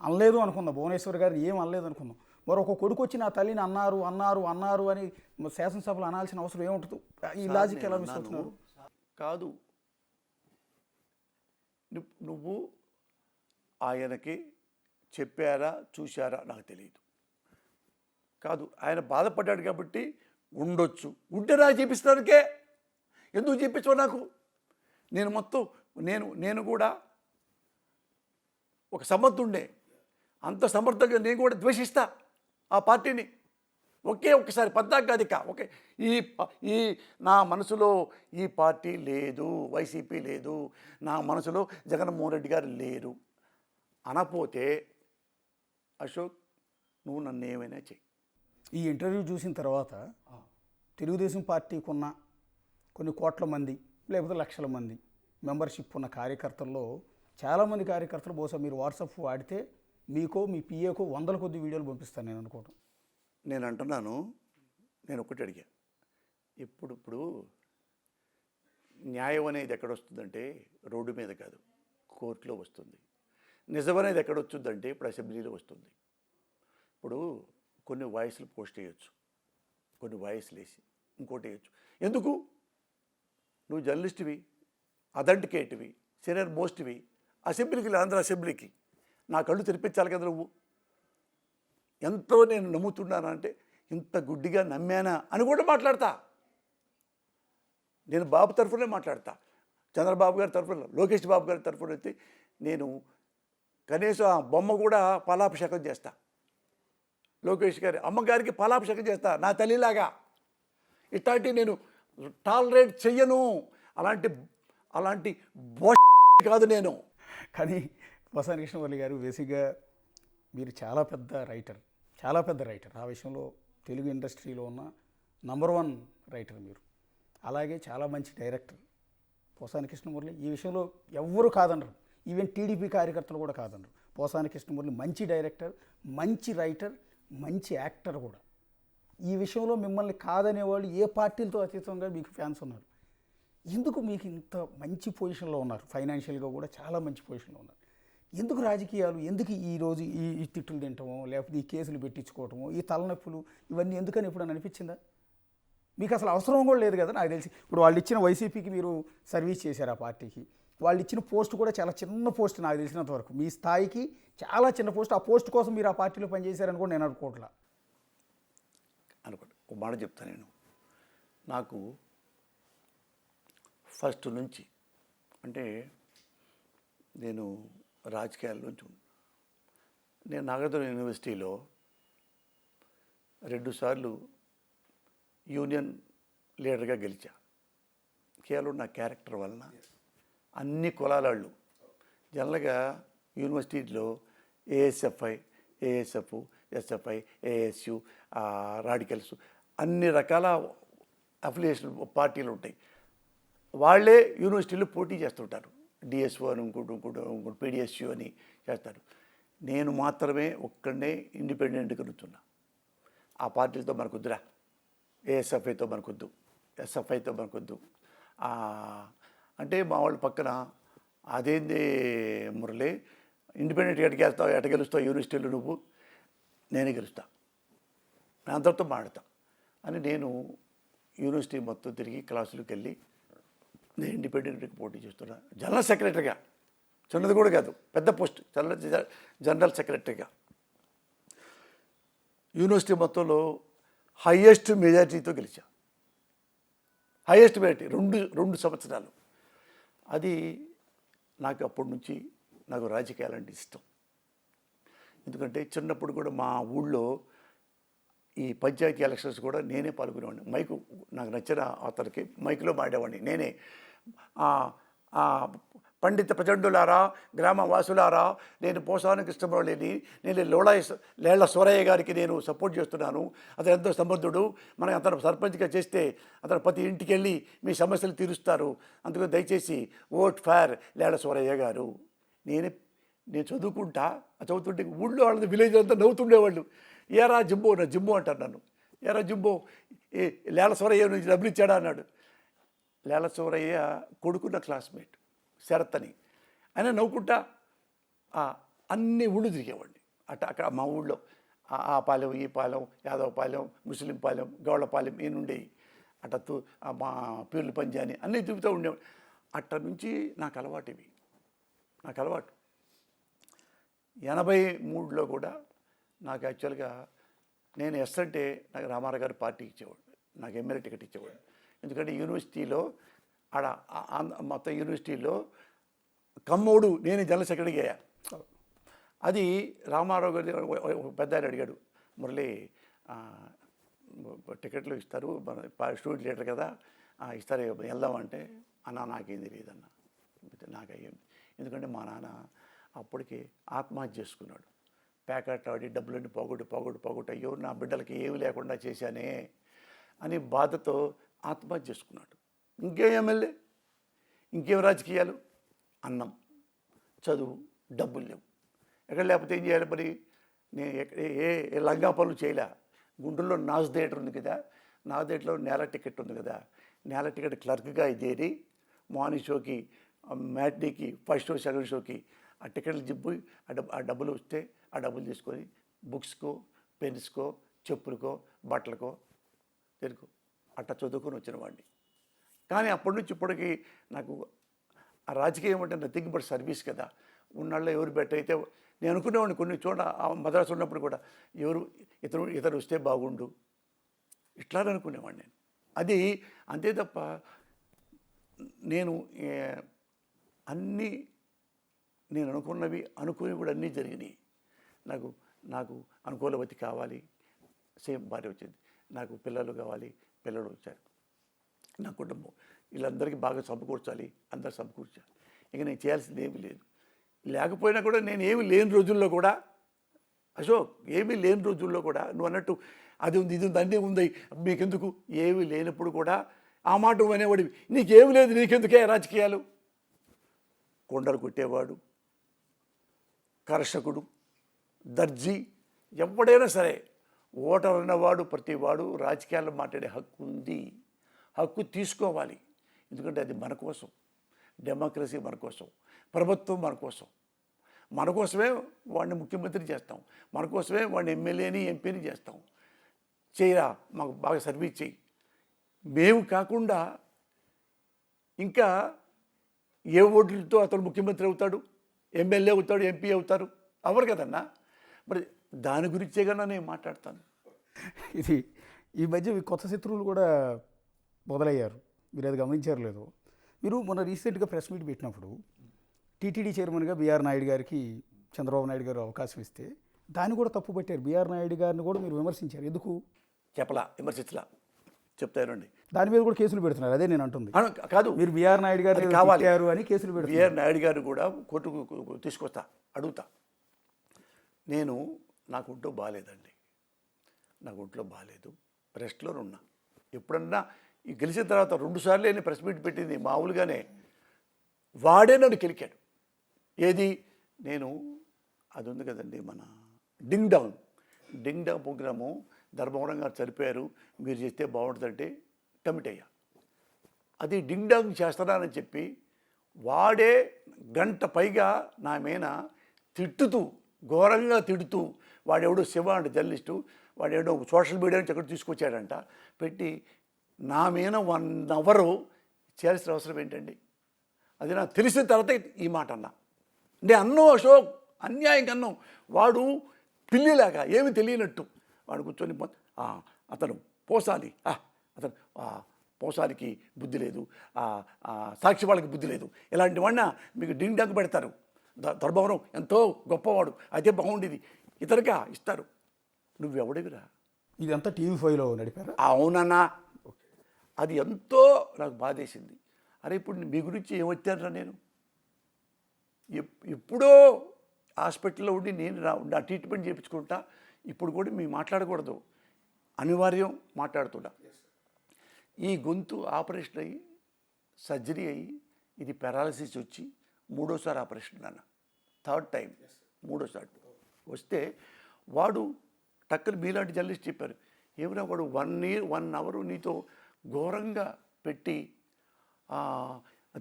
అనలేదు అనుకుందాం, భువనేశ్వర్ గారిని ఏం అనలేదు అనుకుందాం. మరొక కొడుకు వచ్చి నా తల్లిని అన్నారు అని శాసనసభలో అనాల్సిన అవసరం ఏముంటుంది? ఈ లాజిక్ ఎలా మిస్ అవుతున్నారు? కాదు, నువ్వు ఆయనకి చెప్పారా చూశారా నాకు తెలియదు. కాదు, ఆయన బాధపడ్డాడు కాబట్టి ఉండొచ్చు. ఉంటే నాకు చూపిస్తానికే ఎందుకు చూపించవు నాకు? నేను మొత్తం నేను కూడా ఒక సమర్థుండే, అంత సమర్థంగా నేను కూడా ద్వేషిస్తా ఆ పార్టీని. ఒక్కసారి పద్దాక ఓకే, ఈ నా మనసులో ఈ పార్టీ లేదు, వైసీపీ లేదు, నా మనసులో జగన్మోహన్ రెడ్డి గారు లేరు అనపోతే అశోక్ నువ్వు నన్ను ఏమైనా చెయ్యి. ఈ ఇంటర్వ్యూ చూసిన తర్వాత తెలుగుదేశం పార్టీకి ఉన్న కొన్ని కోట్ల మంది లేకపోతే లక్షల మంది మెంబర్షిప్ ఉన్న కార్యకర్తల్లో చాలామంది కార్యకర్తలు బహుశా మీరు వాట్సాప్ వాడితే మీకో మీ పిఏకో 100 కొద్ది వీడియోలు పంపిస్తాను నేను అనుకోవటం. నేను అంటున్నాను, నేను ఒకటి అడిగా, ఇప్పుడు న్యాయం అనేది ఎక్కడొస్తుందంటే రోడ్డు మీద కాదు, కోర్టులో వస్తుంది. నిజం అనేది ఎక్కడొచ్చుద్దంటే ఇప్పుడు అసెంబ్లీలో వస్తుంది. ఇప్పుడు కొన్ని వాయిస్లు పోస్ట్ చేయొచ్చు, కొన్ని వాయిస్లు వేసి ఇంకోటి వేయచ్చు. ఎందుకు? నువ్వు జర్నలిస్ట్వి, అథెంటికేట్వి, సీనియర్ మోస్ట్వి, అసెంబ్లీకి, ఆంధ్ర అసెంబ్లీకి నా కళ్ళు తెరిపించాలి కదా నువ్వు. ఎంతో నేను నమ్ముతున్నానంటే ఇంత గుడ్డిగా నమ్మానా అని కూడా మాట్లాడతా. నేను బాబు తరఫునే మాట్లాడతా, చంద్రబాబు గారి తరఫున, లోకేష్ బాబు గారి తరఫున అయితే నేను కనీసం ఆ బొమ్మ కూడా పాలాభిషేకం చేస్తా. లోకేష్ గారి అమ్మగారికి పాలాభిషేకం చేస్తా నా తల్లిలాగా. ఇట్లాంటి నేను టాలరేట్ చెయ్యను. అలాంటి కాదు నేను. కానీ వసాని కృష్ణమురళి గారు బేసిక్గా మీరు చాలా పెద్ద రైటర్. ఆ విషయంలో తెలుగు ఇండస్ట్రీలో ఉన్న నంబర్ 1 రైటర్ మీరు. అలాగే చాలా మంచి డైరెక్టర్ పోసాని కృష్ణమురళి. ఈ విషయంలో ఎవ్వరు కాదనరు, ఈవెన్ టీడీపీ కార్యకర్తలు కూడా కాదనరు. పోసాని కృష్ణమురళి మంచి డైరెక్టర్, మంచి రైటర్, మంచి యాక్టర్ కూడా. ఈ విషయంలో మిమ్మల్ని కాదనేవాళ్ళు ఏ పార్టీలతో అతీతంగా మీకు ఫ్యాన్స్ ఉన్నారు. ఎందుకు మీకు ఇంత మంచి పొజిషన్లో ఉన్నారు? ఫైనాన్షియల్గా కూడా చాలా మంచి పొజిషన్లో ఉన్నారు. ఎందుకు రాజకీయాలు? ఎందుకు ఈరోజు ఈ తిట్టులు తింటామో, లేకపోతే ఈ కేసులు పెట్టించుకోవటమో, ఈ తలనొప్పులు, ఇవన్నీ ఎందుకని ఎప్పుడని అనిపించిందా? మీకు అసలు అవసరం కూడా లేదు కదా నాకు తెలిసి. ఇప్పుడు వాళ్ళు ఇచ్చిన వైసీపీకి మీరు సర్వీస్ చేశారు ఆ పార్టీకి. వాళ్ళు ఇచ్చిన పోస్ట్ కూడా చాలా చిన్న పోస్ట్ నాకు తెలిసినంత వరకు. మీ స్థాయికి చాలా చిన్న పోస్ట్. ఆ పోస్ట్ కోసం మీరు ఆ పార్టీలో పనిచేశారని కూడా నేను అనుకోవట్లా. అనుకోండి, ఒక మాట చెప్తాను నేను. నాకు ఫస్ట్ నుంచి అంటే నేను రాజకీయాల నుంచి నేను నాగార్జున యూనివర్సిటీలో 2 సార్లు యూనియన్ లీడర్గా గెలిచా. కేవలం నా క్యారెక్టర్ వలన. అన్ని కులాలాళ్ళు జనరల్గా యూనివర్సిటీలో ఏఎస్ఎఫ్ఐ, ఏఎస్ఎఫ్, ఎస్ఎఫ్ఐ, ఏఎస్యు, రాడికల్స్, అన్ని రకాల అఫిలియేషన్ పార్టీలు ఉంటాయి. వాళ్ళే యూనివర్సిటీలో పోటీ చేస్తుంటారు. డిఎస్ఓ అని ఇంకోటి పీడిఎస్యు అని చేస్తారు. నేను మాత్రమే ఒక్కడే ఇండిపెండెంట్గా కూర్చున్నా. ఆ పార్టీలతో మనకొద్దురా, ఏఎస్ఎఫ్ఐతో మనకొద్దు, ఎస్ఎఫ్ఐతో మనకొద్దు అంటే మా వాళ్ళ పక్కన అదేంది మురళి, ఇండిపెండెంట్గా ఎట గెలుస్తావు యూనివర్సిటీలో నువ్వు, నేనే గెలుస్తా, నేను అందరితో మాడతా అని నేను యూనివర్సిటీ మొత్తం తిరిగి క్లాసులకు వెళ్ళి నేను ఇండిపెండెంట్గా పోటీ చేస్తున్నా, జనరల్ సెక్రటరీగా, చిన్నది కూడా కాదు, పెద్ద పోస్ట్, జనరల్ సెక్రటరీగా. యూనివర్సిటీ మొత్తంలో హయ్యెస్ట్ మెజారిటీతో గెలిచా, హయ్యెస్ట్ మెజారిటీ, రెండు సంవత్సరాలు. అది నాకు అప్పటి నుంచి నాకు రాజకీయాలంటే ఇష్టం. ఎందుకంటే చిన్నప్పుడు కూడా మా ఊళ్ళో ఈ పంచాయతీ ఎలక్షన్స్ కూడా నేనే పాల్గొనేవాడిని. మైకు నాకు నచ్చిన అతనికి మైకులో మాడేవాడిని నేనే. పండిత ప్రచండులారా, గ్రామ వాసులారా, నేను పోసాని కృష్ణమౌళిని, నేను లేళ్ల సూరయ్య గారికి నేను సపోర్ట్ చేస్తున్నాను. అతను ఎంతో సమర్థుడు, మనం అతను సర్పంచ్గా చేస్తే అతను ప్రతి ఇంటికి వెళ్ళి మీ సమస్యలు తీరుస్తారు. అందుకని దయచేసి ఓట్ ఫర్ లేళ్ల సూరయ్య గారు. నేను చదువుతుంటే ఊళ్ళో వాళ్ళది విలేజ్ అంతా నవ్వుతుండేవాళ్ళు. ఏరా జింబో, నా జింబో అంటారు నన్ను. ఏరా జింబో, లేళ్ల సూరయ్య నుంచి డబ్బులు ఇచ్చాడా అన్నాడు. లేళ్ల సూరయ్య కొడుకున్న క్లాస్మేట్ శరత్ అని. ఆయన నవ్వుకుంటా అన్ని ఊళ్ళు తిరిగేవాడిని. అక్కడ మా ఊళ్ళో ఆ పాలెం, ఈ పాలెం, యాదవ పాలెం, ముస్లిం పాలెం, గౌళ్ళ పాలెం ఈ నుండేవి. మా పీర్ల పంజాని అన్నీ తిరుగుతూ ఉండేవాడు. అట్ట నుంచి నాకు అలవాటు ఇవి, నాకు అలవాటు. 83లో కూడా నాకు యాక్చువల్గా నేను ఎస్ అంటే నాకు రామారావు గారు పార్టీ ఇచ్చేవాడు, నాకు ఎమ్మెల్యే టికెట్ ఇచ్చేవాడు. ఎందుకంటే యూనివర్సిటీలో మొత్తం యూనివర్సిటీలో కమ్మోడు నేను జనరల్ సెక్రటరీగా అయ్యా. అది రామారావు గారు పెద్ద ఆయన అడిగాడు, మురళి టికెట్లు ఇస్తారు, స్టూడెంట్ లీడర్ కదా ఇస్తారు, వెళ్దామంటే అన్న నాకేం తెలియదు అన్న, నాకయ్యింది. ఎందుకంటే మా నాన్న అప్పటికి ఆత్మహత్య చేసుకున్నాడు. ప్యాకెట్ ఆడి డబ్బులన్నీ పోగొట్టు అయ్యో నా బిడ్డలకి ఏమి లేకుండా చేశానే అని బాధతో ఆత్మహత్య చేసుకున్నాడు. ఇంకేం ఎమ్మెల్యే, ఇంకేం రాజకీయాలు, అన్నం, చదువు, డబ్బులు లేవు. ఎక్కడ లేకపోతే ఏం చేయాలి మరి? నేను ఏ లంగా పనులు చేయలే. గుంటూరులో నాజ్ థియేటర్ ఉంది కదా, నాజ్ థియేటర్లో నేల టికెట్ ఉంది కదా, నేల టికెట్ క్లర్క్గా చేరి మార్నింగ్ షోకి, మ్యాట్నీకి, ఫస్ట్ షో, సెకండ్ షోకి ఆ టికెట్లు జిబ్బు ఆ డబ్బులు వస్తే ఆ డబ్బులు తీసుకొని బుక్స్కో, పెన్స్కో, చెప్పులకో, బట్టలకో తెలుగు అట్లా చదువుకొని వచ్చిన వాడిని. కానీ అప్పటి నుంచి ఇప్పటికి నాకు ఆ రాజకీయం అంటే నథింగ్ బట్ సర్వీస్ కదా. ఉన్నాళ్ళలో ఎవరు బెటర్ అయితే నేను అనుకునేవాడిని. కొన్ని చోట మద్రాసు ఉన్నప్పుడు కూడా ఇతరు వస్తే బాగుండు ఇట్లా అనుకునేవాడిని నేను. అది అంతే తప్ప నేను అన్నీ నేను అనుకుని కూడా అన్నీ జరిగినాయి. నాకు అనుకూలవతి కావాలి, సేమ్ భార్య వచ్చింది. నాకు పిల్లలు కావాలి, పిల్లలు వచ్చారు. నా కుటుంబం వీళ్ళందరికీ బాగా సమకూర్చాలి, అందరు సమకూర్చాలి. ఇక నేను చేయాల్సింది ఏమీ లేదు. లేకపోయినా కూడా నేను ఏమీ లేని రోజుల్లో కూడా, అశోక్ ఏమీ లేని రోజుల్లో కూడా నువ్వు అన్నట్టు అది ఉంది, ఇది ఉంది, అన్నీ ఉంది, మీకెందుకు, ఏమీ లేనప్పుడు కూడా ఆ మాట అనేవాడివి. నీకేమి లేదు, నీకెందుకే రాజకీయాలు? కొండలు కొట్టేవాడు, కర్షకుడు, దర్జీ, ఎవడైనా సరే ఓటర్ అన్నవాడు ప్రతివాడు రాజకీయాల్లో మాట్లాడే హక్కు ఉంది. హక్కు తీసుకోవాలి. ఎందుకంటే అది మన కోసం, డెమోక్రసీ మన కోసం, ప్రభుత్వం మన కోసం. మన కోసమే వాడిని ముఖ్యమంత్రి చేస్తాం, మన కోసమే వాడిని ఎమ్మెల్యేని, ఎంపీని చేస్తాం. చేయరా, మాకు బాగా సర్వీస్ చేయి. మేము కాకుండా ఇంకా ఏ ఓట్లతో అతను ముఖ్యమంత్రి అవుతాడు, ఎమ్మెల్యే అవుతాడు, ఎంపీ అవుతారు? అవరు కదన్నా. మరి దాని గురించే కన్నా నేను మాట్లాడతాను. ఇది ఈ మధ్య కొత్త శత్రువులు కూడా మొదలయ్యారు, మీరు అది గమనించారు లేదు? మీరు మొన్న రీసెంట్గా ప్రెస్ మీట్ పెట్టినప్పుడు టీటీడీ చైర్మన్గా బీఆర్ నాయుడు గారికి చంద్రబాబు నాయుడు గారు అవకాశం ఇస్తే దాన్ని కూడా తప్పు పట్టారు. బీఆర్ నాయుడు గారిని కూడా మీరు విమర్శించారు. ఎందుకు? విమర్శించలా చెప్తానండి. దాని మీద కూడా కేసులు పెడుతున్నారు. అదే నేను అంటుంది. కాదు, మీరు బీఆర్ నాయుడు గారు కావాలి అని కేసులు పెడుతున్నారు. బీఆర్ నాయుడు గారు కూడా కోర్టుకు తీసుకొస్తా, అడుగుతా. నాకు ఒంట్లో బాగాలేదండి, నాకు ఒంట్లో బాగాలేదు, రెస్ట్లో ఉన్నా. ఎప్పుడన్నా ఈ గెలిచిన తర్వాత 2 సార్లు నేను ప్రెస్ మీట్ పెట్టింది మామూలుగానే. వాడే నన్ను కెలికాడు. ఏది? అది ఉంది కదండి మన డింగ్ డాంగ్ ప్రోగ్రాము, ధర్మవరం గారు చనిపోయారు, మీరు చేస్తే బాగుంటుందంటే కమిట్ అయ్యా. అది డింగ్ డాంగ్ చేస్తున్నానని చెప్పి వాడే గంట పైగా నా మీద తిట్టుతూ ఘోరంగా తిడుతూ వాడెవడో శివ అంటే జర్నలిస్టు వాడెవడో సోషల్ మీడియా నుంచి ఎక్కడ తీసుకొచ్చాడంట పెట్టి నా మీద 1 అవరు చేయాల్సిన అవసరం ఏంటండి? అది నాకు తెలిసిన తర్వాత ఈ మాట అన్నా. నేను అన్నో అశోక్ అన్యాయంగా అన్నాం. వాడు పిల్లిలాగా ఏమి తెలియనట్టు వాడు కూర్చొని అతను పోసాలి అతను పోసాలికి బుద్ధి లేదు, సాక్షి వాళ్ళకి బుద్ధి లేదు, ఇలాంటి వాడిన మీకు డింగ్ డంగ్ పెడతారు. ధర్మవరం ఎంతో గొప్పవాడు, అదే బాగుండేది ఇతరుగా ఇస్తారు. నువ్వెవడివిరా? ఇదంతా టీవీ5లో నడిపారా? అవునన్నా. అది ఎంతో నాకు బాధేసింది. అరే ఇప్పుడు మీ గురించి ఏమొచ్చానరా నేను? ఎప్పుడో హాస్పిటల్లో ఉండి నేను నా ట్రీట్మెంట్ చేయించుకుంటా. ఇప్పుడు కూడా మేము మాట్లాడకూడదు, అనివార్యం మాట్లాడుతున్నా. ఈ గొంతు ఆపరేషన్ అయ్యి సర్జరీ అయ్యి ఇది పెరాలసిస్ వచ్చి 3వ ఆపరేషన్ అన్న, 3rd టైం 3వ వస్తే వాడు టక్కన మీలాంటి జర్నలిస్ట్ చెప్పారు, ఏమైనా వాడు 1 అవర్ నీతో ఘోరంగా పెట్టి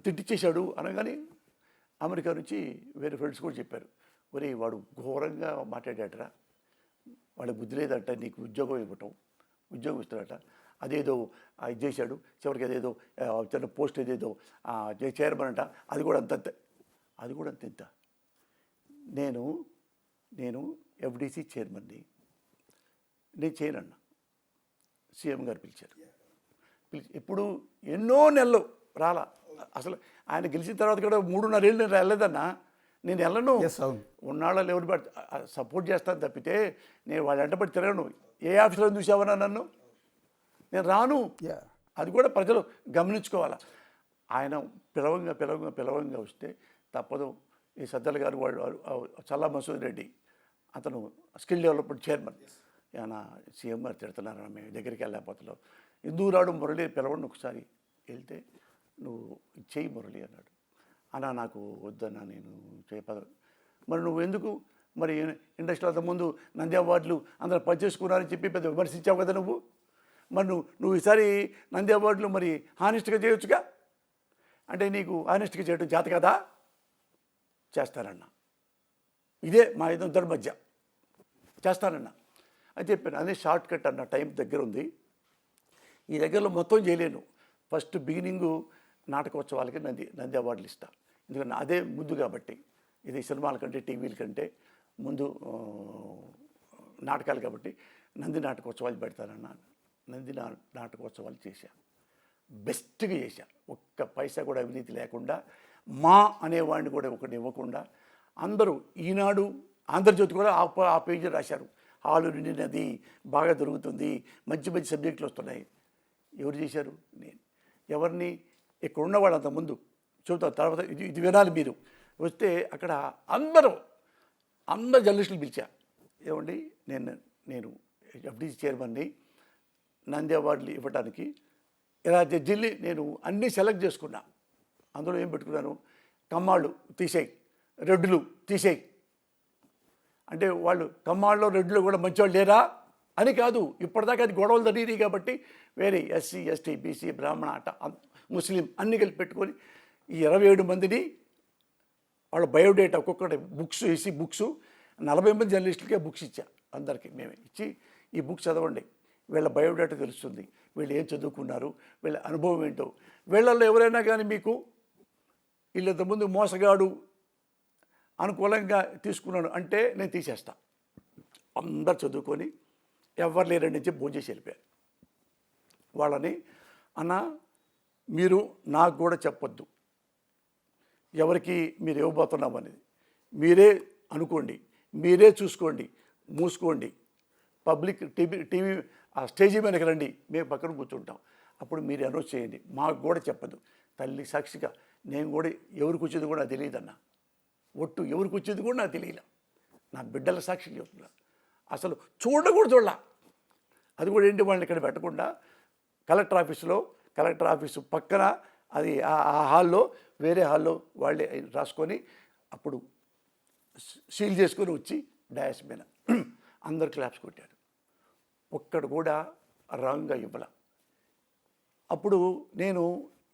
తిట్టిచ్చేశాడు అనగానే అమెరికా నుంచి వేరే ఫ్రెండ్స్ కూడా చెప్పారు, ఒరే వాడు ఘోరంగా మాట్లాడాడరా, వాళ్ళకి బుద్ధి లేదంట నీకు ఉద్యోగం ఇస్తాడట, అదేదో ఇది చేశాడు, చివరికి అదేదో చిన్న పోస్ట్ ఏదేదో చైర్మన్ అంట, అది కూడా అంత. నేను ఎఫ్డిసి చైర్మన్ని, నేను చేయనన్నా. సీఎం గారు పిలిచారు. ఇప్పుడు ఎన్నో నెలలు రాలా. అసలు ఆయన గెలిచిన తర్వాత కూడా 3.5 ఏళ్ళు నేను వెళ్ళలేదన్నా. నేను వెళ్ళను. ఉన్నాళ్ళలో ఎవరు సపోర్ట్ చేస్తాను తప్పితే నేను వాళ్ళ వెంటబడి తిరగను. ఏ ఆఫీసులో చూసావన్నా నన్ను? నేను రాను. అది కూడా ప్రజలు గమనించుకోవాలి. ఆయన పిలవంగా వస్తే తప్పదు. ఈ సజ్జల గారు వాళ్ళు చల్లా మసూద్ రెడ్డి అతను స్కిల్ డెవలప్మెంట్ చైర్మన్, ఆయన సీఎం గారు తిడుతున్నారని మేము దగ్గరికి వెళ్ళకపోతున్నాం. ఎందుకు రాడు మురళి పిలవండి ఒకసారి, వెళ్తే నువ్వు చెయ్యి మురళి అన్నాడు. అన్నా నాకు వద్దన్నా, నేను మరి నువ్వు ఎందుకు మరి ఇండస్ట్రీలో అంతకుముందు నంది అవార్డులు అందరూ పనిచేసుకున్నారని చెప్పి పెద్ద విమర్శించావు కదా నువ్వు. మరి నువ్వు ఈసారి నంది అవార్డులు మరి హానెస్ట్గా చేయొచ్చుగా. అంటే నీకు హానెస్ట్గా చేయడం చేత కదా? చేస్తానన్నా. ఇదే మా ఇద్దరి మధ్య చేస్తానన్నా అని చెప్పాను. అదే షార్ట్ కట్ అన్న, టైం దగ్గర ఉంది, ఈ దగ్గరలో మొత్తం చేయలేను. ఫస్ట్ బిగినింగు నాటకోత్సవాలకి నంది అవార్డులు ఇస్తా, ఎందుకంటే అదే ముందు కాబట్టి. ఇది సినిమాల కంటే టీవీల కంటే ముందు నాటకాలు కాబట్టి నంది నాటకోత్సవాలు పెడతానన్నా. నంది నాటకోత్సవాలు చేశా, బెస్ట్గా చేశా. ఒక్క పైసా కూడా అవినీతి లేకుండా, మా అనేవాడిని కూడా ఒకటి ఇవ్వకుండా. అందరూ ఈనాడు ఆంధ్రజ్యోతి కూడా ఆ పేజీ రాశారు, హాలు నిండినది, బాగా దొరుకుతుంది, మంచి మంచి సబ్జెక్టులు వస్తున్నాయి. ఎవరు చేశారు? నేను. ఎవరిని? ఇక్కడ ఉన్నవాళ్ళు అంతకుముందు చెబుతారు, తర్వాత ఇది వినాలి మీరు. వస్తే అక్కడ అందరూ జర్నలిస్టులు పిలిచా. ఏమండి నేను ఎఫ్డిసి చైర్మన్ని, నంది అవార్డులు ఇవ్వడానికి ఇలా జడ్జిల్ని నేను అన్నీ సెలెక్ట్ చేసుకున్నా. అందులో ఏం పెట్టుకున్నాను? కమ్మాళ్ళు తీసేయి, రెడ్డులు తీసేయి. అంటే వాళ్ళు కమ్మాళ్ళు రెడ్లు కూడా మంచివాళ్ళు లేరా అని కాదు, ఇప్పటిదాకా అది గొడవలు జరిగినాయి కాబట్టి వేరే ఎస్సీ ఎస్టీ బీసీ బ్రాహ్మణ ముస్లిం అన్ని కలిపి పెట్టుకొని ఈ 27 మందిని వాళ్ళ బయోడేటా ఒక్కొక్కటి బుక్స్ వేసి 40 మంది జర్నలిస్టులకే బుక్స్ ఇచ్చా. అందరికీ మేమే ఇచ్చి, ఈ బుక్స్ చదవండి, వీళ్ళ బయోడేటా తెలుస్తుంది, వీళ్ళు ఏం చదువుకున్నారు, వీళ్ళ అనుభవం ఏంటో. వీళ్ళల్లో ఎవరైనా కానీ మీకు వీళ్ళంతకుముందు మోసగాడు అనుకూలంగా తీసుకున్నాను అంటే నేను తీసేస్తా. అందరు చదువుకొని ఎవరు లేరని చెప్పి భోజనం చేసి వెళ్ళిపోయారు. వాళ్ళని అన్న మీరు నాకు కూడా చెప్పొద్దు ఎవరికి మీరు ఇవ్వబోతున్నాం అనేది, మీరే అనుకోండి, మీరే చూసుకోండి, మూసుకోండి. పబ్లిక్ టీవీ ఆ స్టేజీ మీదకి రండి, మేము పక్కన కూర్చుంటాం, అప్పుడు మీరు అనౌన్స్ చేయండి, మాకు కూడా చెప్పదు. తల్లి సాక్షిగా నేను కూడా ఎవరికి వచ్చేది కూడా నాకు తెలియదన్న, ఒట్టు ఎవరికి వచ్చేది కూడా నాకు తెలియలే. నా బిడ్డల సాక్షిగా చెప్తున్నా, అసలు చూడలా. అది కూడా ఏంటి, వాళ్ళని ఇక్కడ పెట్టకుండా కలెక్టర్ ఆఫీసు పక్కన అది ఆ హాల్లో, వేరే హాల్లో వాళ్ళే రాసుకొని అప్పుడు సీల్ చేసుకొని వచ్చి డయాస్ మీద అందరు క్లాప్స్ కొట్టారు. ఒక్కడు కూడా రాంగ్గా ఇవ్వాల. అప్పుడు నేను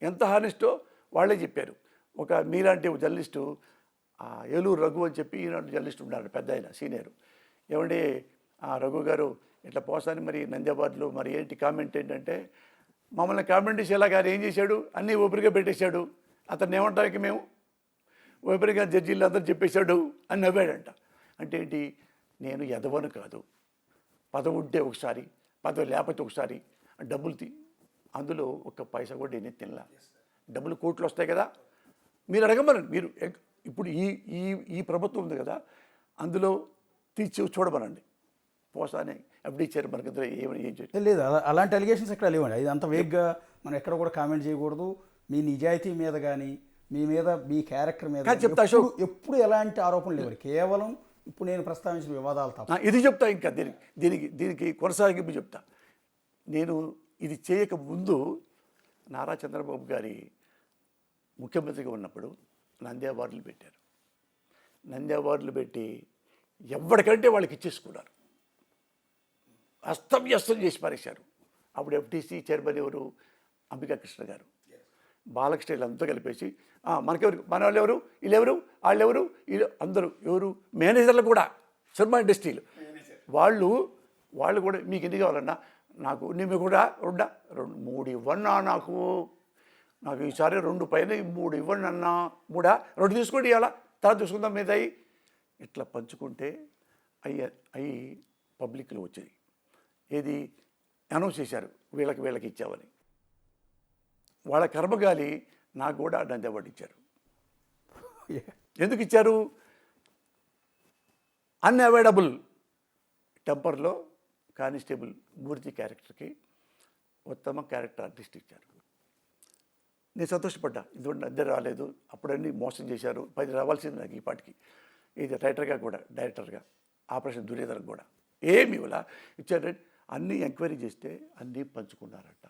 ఎంత హానెస్టో వాళ్ళే చెప్పారు. ఒక మీలాంటి ఒక జర్నలిస్టు ఏలూరు రఘు అని చెప్పి ఈనాడు జర్నలిస్ట్ ఉన్నారు, పెద్ద ఆయన సీనియర్. ఏమంటే రఘు గారు ఇట్లా పోసాని మరి నంద్యాబాద్లో మరి ఏంటి కామెంట్ ఏంటంటే, మమ్మల్ని కామెంట్ చేసేలా గారు ఏం చేశాడు, అన్నీ ఊపిరిగా పెట్టేశాడు, అతన్ని ఏమంటానికి మేము ఊపిరిగా జడ్జీలు అందరూ చెప్పేశాడు అని నవ్వాడంట. అంటే ఏంటి, నేను ఎదవను కాదు, పదవి ఉంటే ఒకసారి, పదవి లేకపోతే ఒకసారి, డబ్బులు అందులో ఒక్క పైసా కూడా నేను తినలా. డబ్బులు కోట్లు వస్తాయి కదా, మీరు అడగమనండి. మీరు ఇప్పుడు ఈ ఈ ఈ ప్రభుత్వం ఉంది కదా, అందులో తీర్చి చూడమనండి. పోసానే ఎఫ్డీ చైర్మన్ కింద ఏం చేయాలి లేదు, అలాంటి అలిగేషన్స్ ఎక్కడ లేవండి. ఇది అంత వేగ్గా మనం ఎక్కడ కూడా కామెంట్ చేయకూడదు. మీ నిజాయితీ మీద కానీ మీ మీద మీ క్యారెక్టర్ మీద చెప్తా ఎప్పుడు ఎలాంటి ఆరోపణలు లేవు. కేవలం ఇప్పుడు నేను ప్రస్తావించిన వివాదాలు తప్ప. ఇది చెప్తా, ఇంకా దీనికి కొనసాగింపు చెప్తా. నేను ఇది చేయక ముందు నారా చంద్రబాబు గారి ముఖ్యమంత్రిగా ఉన్నప్పుడు నంది అవార్డులు పెట్టారు. నంది అవార్డులు పెట్టి ఎవరికంటే వాళ్ళకి ఇచ్చేసుకున్నారు, అస్తవ్యస్తం చేసి పారేశారు. అప్పుడు ఎఫ్టీసీ చైర్మన్ ఎవరు, అంబికా కృష్ణ గారు, బాలకృష్ణ వీళ్ళంతా కలిపేసి మనకెవరు, మన వాళ్ళు ఎవరు, వీళ్ళెవరు, వాళ్ళెవరు, వీళ్ళు అందరూ ఎవరు, మేనేజర్లు కూడా సినిమా ఇండస్ట్రీలు వాళ్ళు కూడా మీకు ఎన్ని కావాలన్నా, నాకు నేను కూడా 3 ఇవ్వన్నా, నాకు ఈసారి 2 పైన 3 ఇవ్వండి అన్నా, 2 తీసుకోండి, ఇవ్వాలా తర్వాత చూసుకుందాం మీద అయ్యి ఇట్లా పంచుకుంటే అవి పబ్లిక్లో వచ్చాయి. ఏది అనౌన్స్ చేశారు, వీళ్ళకి ఇచ్చామని. వాళ్ళ కర్మగాలి నాకు కూడా నంది అవార్డు ఇచ్చారు. ఎందుకు ఇచ్చారు, అన్అవాయిడబుల్ టెంపర్లో కానిస్టేబుల్ మూర్తి క్యారెక్టర్కి ఉత్తమ క్యారెక్టర్ ఆర్టిస్ట్ ఇచ్చారు. నేను సంతోషపడ్డా, ఎందుకంటే అందరూ రాలేదు, అప్పుడన్నీ మోసం చేశారు, 10 రావాల్సింది నాకు ఈ పాటికి. ఇది రైటర్గా కూడా, డైరెక్టర్గా, ఆపరేషన్ దుర్యోధనకు కూడా ఏమి ఇలా ఇచ్చారు. అన్నీ ఎంక్వైరీ చేస్తే అన్నీ పంచుకున్నారట.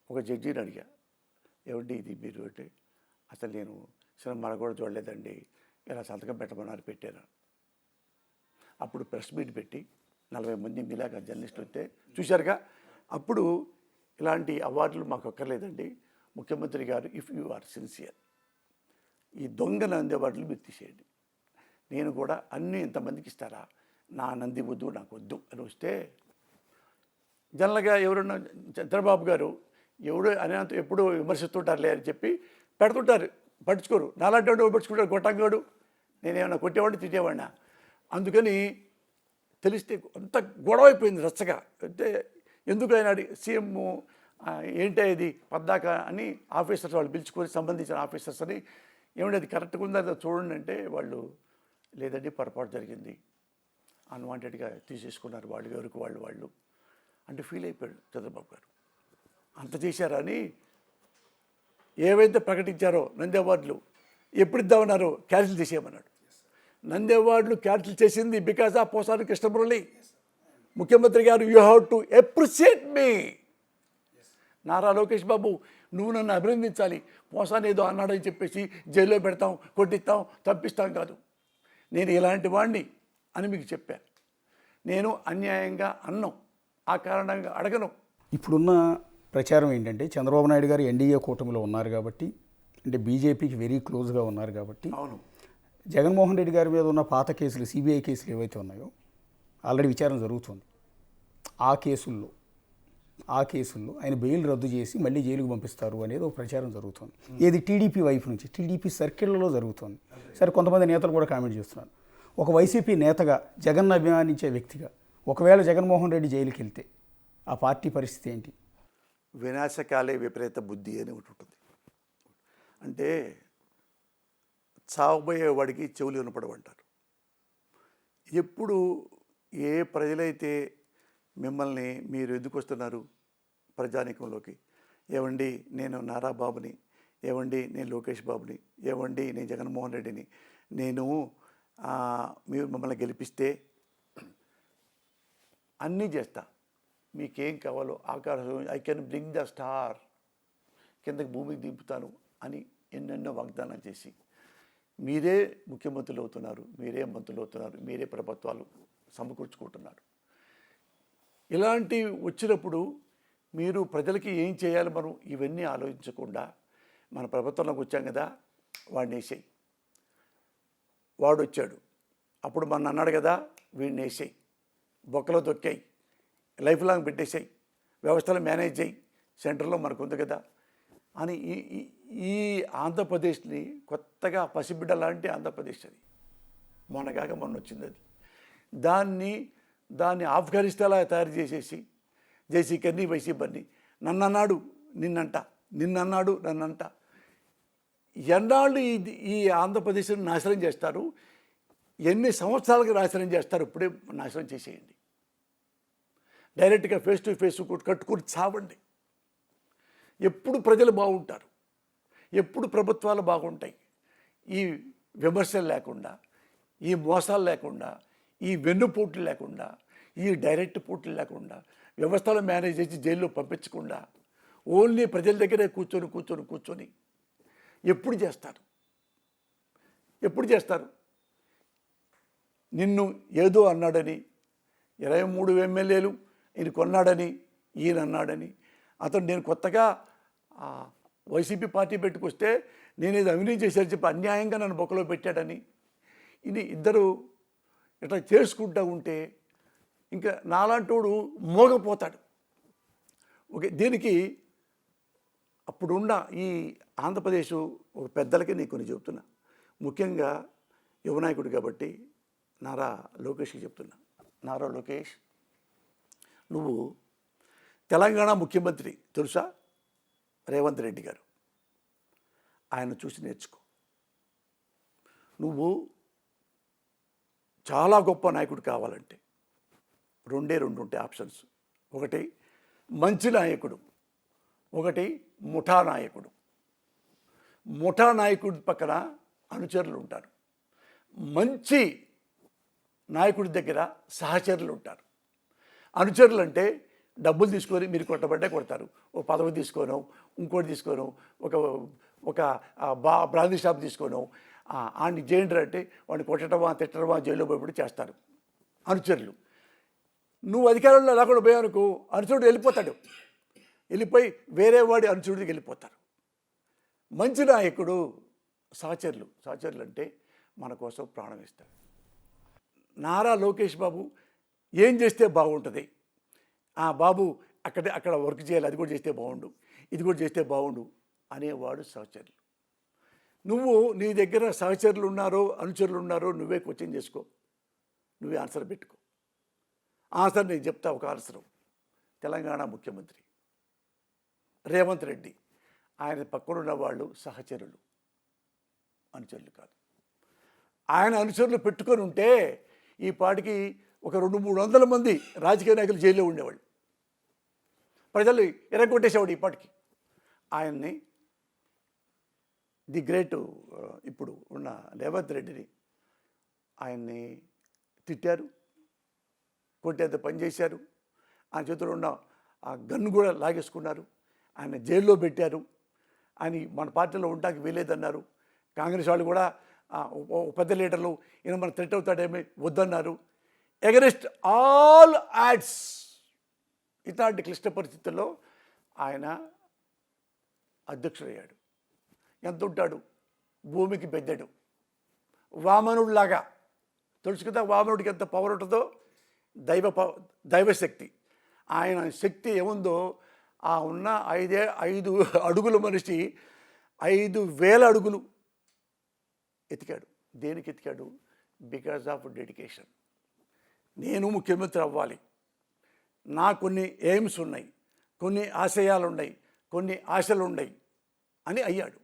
ఒక జడ్జిని అడిగా, ఏమండి ఇది మీరు అంటే, అసలు నేను సినిమా కూడా చూడలేదండి, ఇలా సంతకం పెట్టమన్నారు, పెట్టాను. అప్పుడు ప్రెస్ మీట్ పెట్టి 40 మంది మీలాగా జర్నలిస్టులు వస్తే చూశారుగా, అప్పుడు ఇలాంటి అవార్డులు మాకు అక్కర్లేదండి, ముఖ్యమంత్రి గారు ఇఫ్ యూ ఆర్ సిన్సియర్ ఈ దొంగ నంది అవార్డులు మీరు తీసేయండి, నేను కూడా అన్నీ ఇంతమందికి ఇస్తారా, నా నంది వద్దు, నాకు వద్దు అని వస్తే, జనరల్గా ఎవరన్నా చంద్రబాబు గారు ఎవడో అనేంత ఎప్పుడూ విమర్శిస్తుంటారులే అని చెప్పి పెడుతుంటారు, పట్టించుకోరు. నాలాంటి వాడు పట్టించుకుంటారు, కొట్టంగాడు, నేనేమన్నా కొట్టేవాడిని తిట్టేవాడినా. అందుకని తెలిస్తే అంత గొడవ అయిపోయింది రచ్చగా. అంటే ఎందుకు ఆయన సీఎం ఏంటి ఇది పద్దాక అని ఆఫీసర్స్ వాళ్ళు పిలుచుకొని, సంబంధించిన ఆఫీసర్స్ అని, ఏమంటే అది కరెక్ట్గా ఉందా చూడండి అంటే, వాళ్ళు లేదండి పొరపాటు జరిగింది, అన్వాంటెడ్గా తీసేసుకున్నారు వాళ్ళు, ఎవరికి వాళ్ళు అంటే ఫీల్ అయిపోయాడు చంద్రబాబు గారు. అంత చేశారని ఏవైతే ప్రకటించారో నంది అవార్డులు ఎప్పుడు ఇద్దామన్నారో క్యాన్సిల్ చేసేయమన్నాడు. నంది అవార్డులు క్యాన్సిల్ చేసింది బికాజ్ ఆఫ్ పోసాని కృష్ణమురళి. ముఖ్యమంత్రి గారు యూ హ్యావ్ టు అప్రిషియేట్ మీ. నారా లోకేష్ బాబు, నువ్వు నన్ను అభినందించాలి, పోసాని ఏదో అన్నాడని చెప్పేసి జైల్లో పెడతాం, కొట్టిస్తాం, తప్పిస్తాం కాదు. నేను ఇలాంటి వాడిని అని మీకు చెప్పాను. నేను అన్యాయంగా అన్నం, ఆ కారణంగా అడగను. ఇప్పుడున్న ప్రచారం ఏంటంటే, చంద్రబాబు నాయుడు గారు ఎన్డీఏ కూటమిలో ఉన్నారు కాబట్టి, అంటే బీజేపీకి వెరీ క్లోజ్గా ఉన్నారు కాబట్టి, అవును, జగన్మోహన్ రెడ్డి గారి మీద ఉన్న పాత కేసులు, సిబిఐ కేసులు ఏవైతే ఉన్నాయో ఆల్రెడీ విచారణ జరుగుతుంది. ఆ కేసుల్లో ఆయన బెయిల్ రద్దు చేసి మళ్ళీ జైలుకు పంపిస్తారు అనేది ఒక ప్రచారం జరుగుతుంది. ఏది టీడీపీ వైపు నుంచి, టీడీపీ సర్కిళ్లలో జరుగుతుంది. సరే, కొంతమంది నేతలు కూడా కామెంట్ చేస్తున్నారు. ఒక వైసీపీ నేతగా, జగన్ను అభిమానించే వ్యక్తిగా, ఒకవేళ జగన్మోహన్ రెడ్డి జైలుకి వెళ్తే ఆ పార్టీ పరిస్థితి ఏంటి? వినాశకాలే విపరీత బుద్ధి అని ఒకటి ఉంటుంది. అంటే చావబోయేవాడికి చెవులు వినపడవంటారు. ఎప్పుడు ఏ ప్రజలైతే మిమ్మల్ని మీరు ఎందుకు వస్తున్నారు ప్రజానీకంలోకి, ఏవండి నేను నారా బాబుని, ఏవండి నేను లోకేష్ బాబుని, ఏవండి నేను జగన్మోహన్ రెడ్డిని, నేను మీరు మమ్మల్ని గెలిపిస్తే అన్నీ చేస్తా, మీకేం కావాలో ఆకాశం, I can bring the star, కిందకి భూమికి దింపుతాను అని ఎన్నెన్నో వాగ్దానం చేసి మీరే ముఖ్యమంత్రులు అవుతున్నారు, మీరే మంత్రులు అవుతున్నారు, మీరే ప్రభుత్వాలు సమకూర్చుకుంటున్నారు. ఇలాంటి వచ్చినప్పుడు మీరు ప్రజలకి ఏం చేయాలి, మనం ఇవన్నీ ఆలోచించకుండా మన ప్రభుత్వంలోకి వచ్చాం కదా, వాడిని వేసేయి. వాడు వచ్చాడు, అప్పుడు మన అన్నాడు కదా, వీడిని వేసేయి, బొక్కలో తొక్కాయి, లైఫ్ లాంగ్ పెట్టేసాయి, వ్యవస్థలు మేనేజ్ చేయి, సెంటర్లో మనకు ఉంది కదా అని ఈ ఆంధ్రప్రదేశ్ని కొత్తగా పసిబిడ్డ లాంటి ఆంధ్రప్రదేశ్ అది. మొన్న వచ్చింది అది. దాన్ని ఆఫ్ఘనిస్తాన్లా తయారు చేసేసి జేసీ కన్నీ వైసీ బన్నీ నన్నన్నాడు నిన్నన్నాడు నన్నంట. ఎన్నాళ్ళు ఈ ఆంధ్రప్రదేశ్ని నాశనం చేస్తారు, ఎన్ని సంవత్సరాలకు నాశనం చేస్తారు, ఇప్పుడే నాశనం చేసేయండి. డైరెక్ట్గా ఫేస్ టు ఫేస్ కట్టుకుని చావండి. ఎప్పుడు ప్రజలు బాగుంటారు, ఎప్పుడు ప్రభుత్వాలు బాగుంటాయి. ఈ విమర్శలు లేకుండా, ఈ మోసాలు లేకుండా, ఈ వెన్నుపోట్లు లేకుండా, ఈ డైరెక్ట్ పోట్లు లేకుండా, వ్యవస్థలు మేనేజ్ చేసి జైల్లో పంపించకుండా ఓన్లీ ప్రజల దగ్గరే కూర్చొని ఎప్పుడు చేస్తారు? నిన్ను ఏదో అన్నాడని, 23 ఎమ్మెల్యేలు ఈయన కొన్నాడని, ఈయన అన్నాడని, అతను నేను కొత్తగా వైసీపీ పార్టీ పెట్టుకొస్తే నేను ఇది అవినీతి చేశారని చెప్పి అన్యాయంగా నన్ను బొక్కలో పెట్టాడని, ఇది ఇద్దరు ఇట్లా చేసుకుంటూ ఉంటే ఇంకా నాలాంటోడు మోగపోతాడు. ఓకే, దీనికి అప్పుడున్న ఈ ఆంధ్రప్రదేశ్ ఒక పెద్దలకి నేను కొన్ని చెప్తున్నా, ముఖ్యంగా యువనాయకుడు కాబట్టి నారా లోకేష్కి చెప్తున్నా. నారా లోకేష్, నువ్వు తెలంగాణ ముఖ్యమంత్రి తెలుసా? రేవంత్ రెడ్డి గారు. ఆయన చూసి నేర్చుకో. నువ్వు చాలా గొప్ప నాయకుడు కావాలంటే రెండు ఉంటాయి ఆప్షన్స్. ఒకటి మంచి నాయకుడు, ఒకటి ముఠా నాయకుడు. ముఠా నాయకుడి పక్కన అనుచరులు ఉంటారు, మంచి నాయకుడి దగ్గర సహచరులు ఉంటారు. అనుచరులు అంటే డబ్బులు తీసుకొని మీరు కొట్టబడ్డే కొడతారు, ఓ పదవి తీసుకోను, ఇంకోటి తీసుకోను, ఒక బ్రాందీ షాప్ తీసుకోను, ఆడిని చేయండి అంటే వాడిని కొట్టడమా తిట్టడమా జైల్లో పోయి చేస్తారు అనుచరులు. నువ్వు అధికారంలో లేకుండా పోయావనుకో అనుచరుడు వెళ్ళిపోయి వేరే వాడి అనుచరుడికి వెళ్ళిపోతారు. మంచి నాయకుడు సహచరులు అంటే మన కోసం ప్రాణం ఇస్తారు. నారా లోకేష్ బాబు ఏం చేస్తే బాగుంటుంది, బాబు అక్కడ వర్క్ చేయాలి, అది కూడా చేస్తే బాగుండు, ఇది కూడా చేస్తే బాగుండు అనేవాడు సహచరులు. నువ్వు నీ దగ్గర సహచరులు ఉన్నారో అనుచరులు ఉన్నారో నువ్వే క్వశ్చన్ చేసుకో, నువ్వే ఆన్సర్ పెట్టుకో. ఆన్సర్ నేను చెప్తా. ఒక ఆన్సరు తెలంగాణ ముఖ్యమంత్రి రేవంత్ రెడ్డి, ఆయన పక్కనున్న వాళ్ళు సహచరులు, అనుచరులు కాదు. ఆయన అనుచరులు పెట్టుకొని ఉంటే ఈ పాటికి ఒక 200-300 మంది రాజకీయ నాయకులు జైల్లో ఉండేవాళ్ళు, ప్రజలు ఎరగొట్టేసేవాడు ఈ పాటికి. ఆయన్ని ది గ్రేట్ ఇప్పుడు ఉన్న రేవంత్ రెడ్డిని ఆయన్ని తిట్టారు, కొట్టేంత పనిచేశారు, ఆయన చేతిలో ఉన్న ఆ గన్ను కూడా లాగేసుకున్నారు, ఆయన జైల్లో పెట్టారు. ఆయన మన పార్టీలో ఉండడానికి వీలేదన్నారు. కాంగ్రెస్ వాళ్ళు కూడా పెద్ద లీడర్లు ఈయన మన థ్రెట్ అవుతాడేమీ వద్దన్నారు. ఎగరెస్ట్ ఆల్ యాడ్స్. ఇట్లాంటి క్లిష్ట పరిస్థితుల్లో ఆయన అధ్యక్షుడయ్యాడు. ఎంత ఉంటాడు? భూమికి పెద్దడు, వామనుడిలాగా. తెలుసు కదా వామనుడికి ఎంత పవర్ ఉంటుందో, దైవశక్తి. ఆయన శక్తి ఏముందో ఉన్న 5 అడుగుల మనిషి 5,000 అడుగులు ఎతికాడు. దేనికి ఎతికాడు? Because of dedication. నేను ముఖ్యమంత్రి అవ్వాలి, నా కొన్ని ఎయిమ్స్ ఉన్నాయి, కొన్ని ఆశయాలు ఉన్నాయి, కొన్ని ఆశలు ఉన్నాయి అని అయ్యాడు.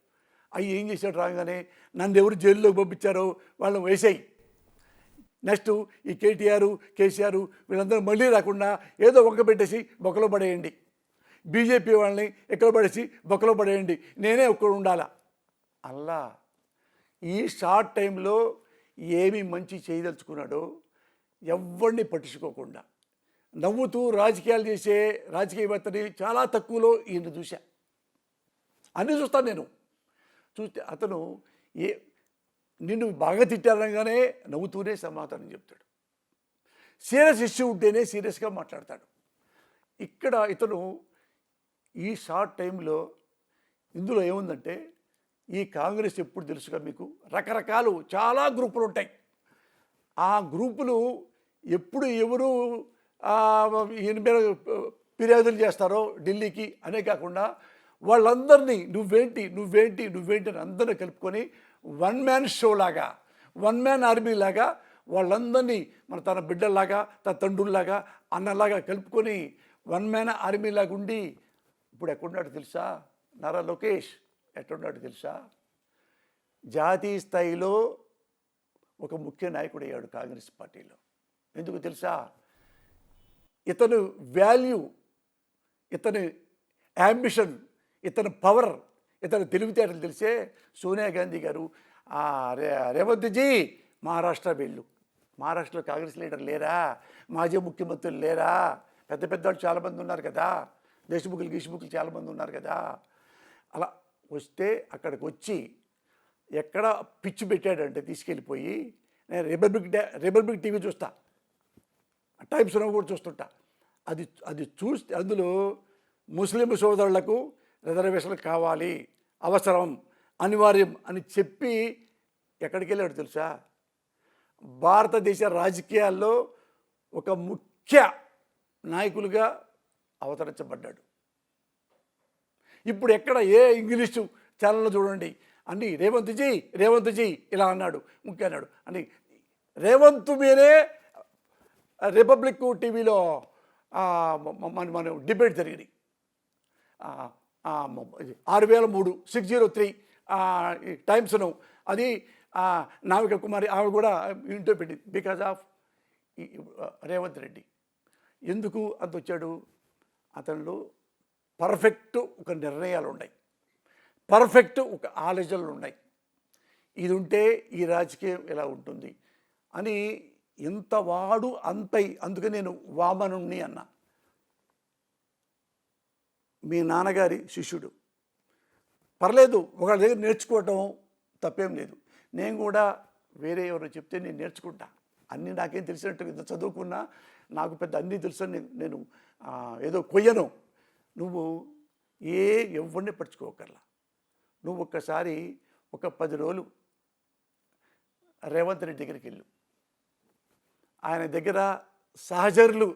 ఏం చేశాడు? రాగానే నన్ను ఎవరు జైల్లోకి పంపించారో వాళ్ళని వేసేయి, నెక్స్ట్ ఈ కేటీఆర్ కేసీఆర్ వీళ్ళందరూ మళ్ళీ రాకుండా ఏదో వంక పెట్టేసి బొక్కలో పడేయండి, బీజేపీ వాళ్ళని ఎక్కడ పడేసి బొక్కలో పడేయండి, నేనే ఒక్కడు ఉండాలా. అలా ఈ షార్ట్ టైంలో ఏమి మంచి చేయదలుచుకున్నాడో ఎవరిని పట్టించుకోకుండా నవ్వుతూ రాజకీయాలు చేసే రాజకీయవేత్తని చాలా తక్కువలో ఈయన చూశా. అన్నీ చూస్తాను నేను. చూస్తే అతను నిన్ను బాగా తిట్టారనగానే నవ్వుతూనే సమాధానం చెప్తాడు. సీరియస్ ఇష్యూ ఉంటేనే సీరియస్గా మాట్లాడతాడు. ఇక్కడ ఇతను ఈ షార్ట్ టైంలో ఇందులో ఏముందంటే ఈ కాంగ్రెస్ ఎప్పుడు తెలుసుగా మీకు రకరకాలు చాలా గ్రూపులు ఉంటాయి. ఆ గ్రూపులు ఎప్పుడు ఎవరు ఈయన మీద ఫిర్యాదులు చేస్తారో ఢిల్లీకి అనే కాకుండా వాళ్ళందరినీ నువ్వేంటి అని అందరినీ కలుపుకొని వన్ మ్యాన్ షో లాగా, వన్ మ్యాన్ ఆర్మీ లాగా వాళ్ళందరినీ తన బిడ్డల్లాగా, తన తండ్రుల్లాగా, అన్నలాగా కలుపుకొని వన్ మ్యాన్ ఆర్మీ లాగా ఉండి ఇప్పుడు ఎక్కడున్నాడు తెలుసా? నారా లోకేష్ ఎక్కడున్నాడు తెలుసా? జాతీయ స్థాయిలో ఒక ముఖ్య నాయకుడు అయ్యాడు కాంగ్రెస్ పార్టీలో. ఎందుకు తెలుసా? ఇతను వాల్యూ, ఇతని యాంబిషన్, ఇతని పవర్, ఇతని తెలివితేటలు తెలిసే సోనియా గాంధీ గారు రేవంత్ జీ మహారాష్ట్ర వెళ్ళు, మహారాష్ట్రలో కాంగ్రెస్ లీడర్ లేరా, మాజీ ముఖ్యమంత్రులు లేరా, పెద్ద వాళ్ళు చాలామంది ఉన్నారు కదా, దేశముఖులు చాలామంది ఉన్నారు కదా. అలా వస్తే అక్కడికి వచ్చి ఎక్కడ పిచ్చి పెట్టాడంటే తీసుకెళ్ళిపోయి, నేను రిపబ్లిక్ టీవీ చూస్తా, టైమ్స్ కూడా చూస్తుంటా, అది చూస్తే అందులో ముస్లిం సోదరులకు రిజర్వేషన్లు కావాలి, అవసరం, అనివార్యం అని చెప్పి ఎక్కడికి వెళ్ళాడు తెలుసా? భారతదేశ రాజకీయాల్లో ఒక ముఖ్య నాయకులుగా అవతరించబడ్డాడు. ఇప్పుడు ఎక్కడ ఏ ఇంగ్లీషు ఛానల్లో చూడండి అన్ని రేవంత్ జీ ఇలా అన్నాడు, ముఖ్య అన్నాడు అని. రేవంత్ మీదే రిపబ్లిక్ టీవీలో మన డిబేట్ జరిగింది. 6003 603 టైమ్స్ను అది నావిక కుమారి ఆమె కూడా ఇంటో పెట్టింది బికాజ్ ఆఫ్ రేవంత్ రెడ్డి. ఎందుకు అంత వచ్చాడు? అతనిలో పర్ఫెక్ట్ ఒక నిర్ణయాలు ఉన్నాయి, పర్ఫెక్ట్ ఒక ఆలోచనలు ఉన్నాయి. ఇది ఉంటే ఈ రాజకీయం ఎలా ఉంటుంది అని ఎంత వాడు అంతై. అందుకని నేను వామనుణ్ణి అన్నా. మీ నాన్నగారి శిష్యుడు, పర్లేదు ఒకళ్ళ దగ్గర నేర్చుకోవటం తప్పేం లేదు. నేను కూడా వేరే ఎవరో చెప్తే నేను నేర్చుకుంటా. అన్నీ నాకేం తెలిసినట్టు ఇంత చదువుకున్నా నాకు పెద్ద అన్నీ తెలుసని నేను ఏదో కొయ్యను. నువ్వు ఎవరిని పట్టించుకోకర్లా. నువ్వు ఒక్కసారి ఒక 10 రోజులు రేవంత్ రెడ్డి దగ్గరికి వెళ్ళు. ఆయన దగ్గర సహచరులు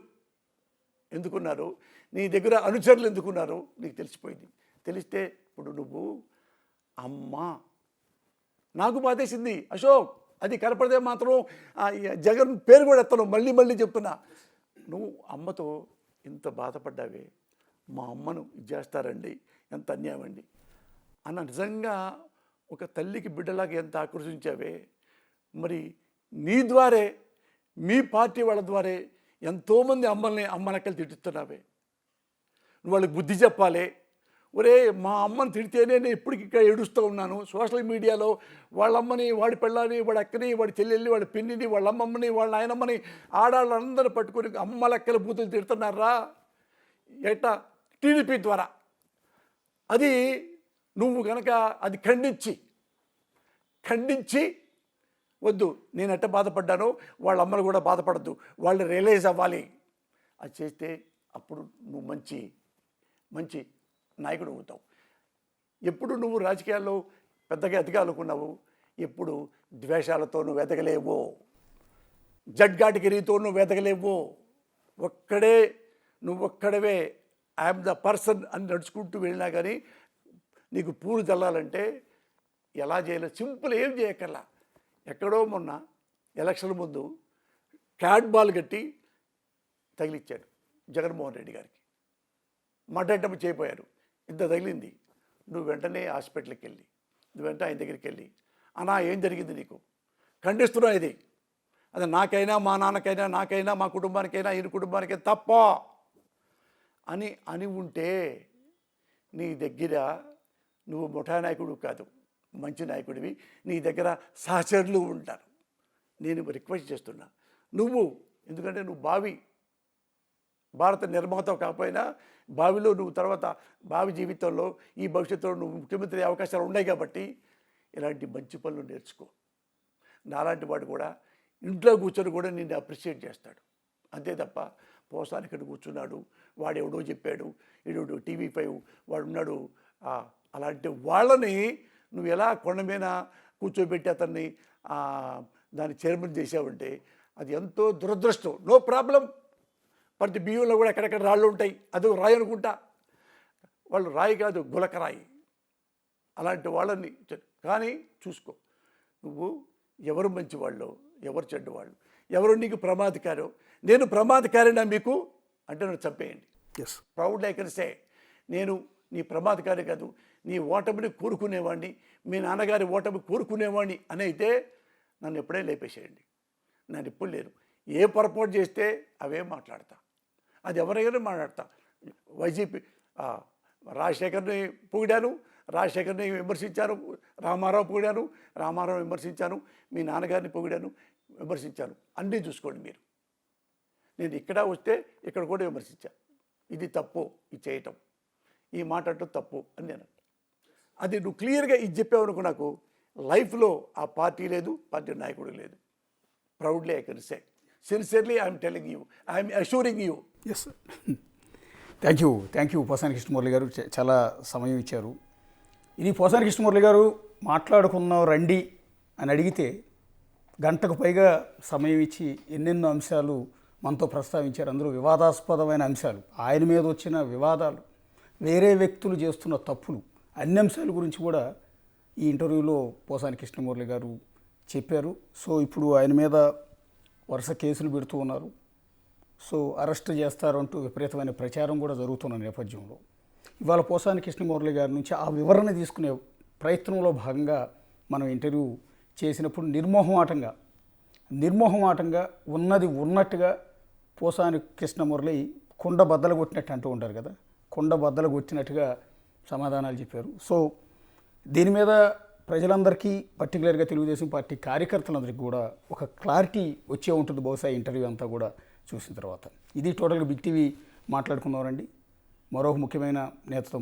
ఎందుకున్నారు, నీ దగ్గర అనుచరులు ఎందుకున్నారు నీకు తెలిసిపోయింది. తెలిస్తే ఇప్పుడు నువ్వు అమ్మా నాకు బాధేసింది అశోక్, అది కనపడితే మాత్రం జగన్ పేరు కూడా ఎత్తను, మళ్ళీ చెప్తున్నా. నువ్వు అమ్మతో ఇంత బాధపడ్డావే, మా అమ్మను ఇది చేస్తారండి, ఎంత అన్యాయం అండి అన్న. నిజంగా ఒక తల్లికి బిడ్డలాగా ఎంత ఆకర్షించావే. మరి నీ ద్వారే, మీ పార్టీ వాళ్ళ ద్వారే ఎంతోమంది అమ్మలక్కలు తిట్టుతున్నావే. నువ్వు వాళ్ళకి బుద్ధి చెప్పాలి. ఒరే మా అమ్మని తిడితేనే నేను ఇప్పటికి ఇక్కడ ఏడుస్తూ ఉన్నాను. సోషల్ మీడియాలో వాళ్ళ అమ్మని, వాడి పెళ్ళాన్ని, వాడి అక్కని, వాడి చెల్లెల్ని, వాడి పిన్నిని, వాళ్ళ అమ్మమ్మని, వాళ్ళ నాయనమ్మని, ఆడాళ్ళందరూ పట్టుకొని అమ్మలక్కల బూతులు తిడుతున్నారా ఎట్టా? టీడీపీ ద్వారా. అది నువ్వు కనుక అది ఖండించి వద్దు, నేను ఎట్ట బాధపడ్డానో వాళ్ళ అమ్మలు కూడా బాధపడద్దు, వాళ్ళు రియలైజ్ అవ్వాలి. అది చేస్తే అప్పుడు నువ్వు మంచి నాయకుడు అవుతావు. ఎప్పుడు నువ్వు రాజకీయాల్లో పెద్దగా ఎదగాలనుకున్నావు, ఎప్పుడు ద్వేషాలతో నువ్వు ఎదగలేవు, జడ్గాటిగిరితో నువ్వు ఎదగలేవు. నువ్వొక్కడవే ఐఎమ్ ద పర్సన్ అని నడుచుకుంటూ వెళ్ళినా కానీ నీకు పూలు చల్లాలంటే ఎలా చేయాలో సింపుల్, ఏం చేయక్కర్లా. ఎక్కడో మొన్న ఎలక్షన్ ముందు క్యాట్ బాల్ కట్టి తగిలిచ్చాడు జగన్మోహన్ రెడ్డి గారికి. మడ్డటం చేయపోయారు, ఇంత తగిలింది. నువ్వు వెంటనే హాస్పిటల్కి వెళ్ళి, నువ్వు వెంటనే ఆయన దగ్గరికి వెళ్ళి, అన్నా ఏం జరిగింది నీకు, ఖండిస్తున్నా ఇది, అది నాకైనా, మా నాన్నకైనా, నాకైనా, మా కుటుంబానికైనా, ఈయన కుటుంబానికైనా తప్ప అని ఉంటే నీ దగ్గర నువ్వు ముఠా నాయకుడు కాదు, మంచి నాయకుడివి. నీ దగ్గర సహచరులు ఉంటారు. నేను రిక్వెస్ట్ చేస్తున్నా, ఎందుకంటే నువ్వు భారత నిర్మాత కాకపోయినా భావిలో నువ్వు తర్వాత భావి జీవితంలో ఈ భవిష్యత్తులో నువ్వు ముఖ్యమంత్రి అయ్యే అవకాశాలు ఉన్నాయి కాబట్టి ఇలాంటి మంచి పనులు నేర్చుకో. నాలాంటి వాడు కూడా ఇంట్లో కూర్చొని కూడా నిన్ను అప్రిషియేట్ చేస్తాడు. అంతే తప్ప పోసాని ఇక్కడ కూర్చున్నాడు, వాడు ఎవడో చెప్పాడు, ఈడు TV5 వాడు ఉన్నాడు అలాంటి వాళ్ళని నువ్వు ఎలా కొండ మీద కూర్చోబెట్టి అతన్ని దాన్ని చైర్మన్ చేసావంటే అది ఎంతో దురదృష్టం. నో ప్రాబ్లం, ప్రతి బియ్యంలో కూడా ఎక్కడెక్కడ రాళ్ళు ఉంటాయి, అది రాయి అనుకుంటా. వాళ్ళు రాయి కాదు, గులకరాయి. అలాంటి వాళ్ళని కానీ చూసుకో, నువ్వు ఎవరు మంచివాళ్ళు, ఎవరు చెడ్డవాళ్ళు, ఎవరు నీకు ప్రమాదకారో. నేను ప్రమాదకారినా మీకు అంటే నన్ను చంపేయండి. Yes, proud I can say, నేను నీ ప్రమాదకారి కాదు, నీ ఓటమిని కోరుకునేవాడిని, మీ నాన్నగారి ఓటమి కోరుకునేవాడిని అని అయితే నన్ను ఎప్పుడే లేపేసేయండి. నేను ఇప్పుడు లేను. ఏ పొరపాటు చేస్తే అవే మాట్లాడతా, అది ఎవరైనా మాట్లాడతా. వైసీపీ రాజశేఖర్ని పొగిడాను, రాజశేఖర్ని విమర్శించాను, రామారావు పొగిడాను, రామారావు విమర్శించాను, మీ నాన్నగారిని పొగిడాను, విమర్శించాను. అన్నీ చూసుకోండి మీరు. నేను ఇక్కడ వస్తే ఇక్కడ కూడా విమర్శించాను. ఇది తప్పు, ఇది చేయటం, ఈ మాట అంటూ తప్పు అని నేను. అది నువ్వు క్లియర్గా ఇది చెప్పావనుకో, నాకు లైఫ్లో ఆ పార్టీ లేదు, పార్టీ నాయకుడు లేదు. Proudly I can say, sincerely I'm telling you, I'm assuring you. Yes, thank you Posani Krishnamurali గారు, చాలా సమయం ఇచ్చారు. ఇది పోసాని కృష్ణమురళి గారు మాట్లాడుకున్నాం రండి అని అడిగితే గంటకు పైగా సమయం ఇచ్చి ఎన్నెన్నో అంశాలు మనతో ప్రస్తావించారు. అందులో వివాదాస్పదమైన అంశాలు, ఆయన మీద వచ్చిన వివాదాలు, వేరే వ్యక్తులు చేస్తున్న తప్పులు, అన్ని అంశాల గురించి కూడా ఈ ఇంటర్వ్యూలో పోసాని కృష్ణమురళి గారు చెప్పారు. సో ఇప్పుడు ఆయన మీద వరుస కేసులు పెడుతూ ఉన్నారు. సో అరెస్ట్ చేస్తారంటూ విపరీతమైన ప్రచారం కూడా జరుగుతున్న నేపథ్యంలో ఇవాళ పోసాని కృష్ణమురళి గారి నుంచి ఆ వివరణ తీసుకునే ప్రయత్నంలో భాగంగా మనం ఇంటర్వ్యూ చేసినప్పుడు నిర్మోహమాటంగా ఉన్నది ఉన్నట్టుగా పోసాని కృష్ణమురళి కుండ బద్దలు కొట్టినట్టు అంటూ ఉంటారు కదా, కుండ బద్దలు కొట్టినట్టుగా సమాధానాలు చెప్పారు. సో దీని మీద ప్రజలందరికీ, పర్టికులర్గా తెలుగుదేశం పార్టీ కార్యకర్తలందరికీ కూడా ఒక క్లారిటీ వచ్చే ఉంటుంది బహుశా ఇంటర్వ్యూ అంతా కూడా చూసిన తర్వాత. ఇది టోటల్గా బిగ్ టీవీ మాట్లాడుకున్నారండి. మరో ముఖ్యమైన నేతతో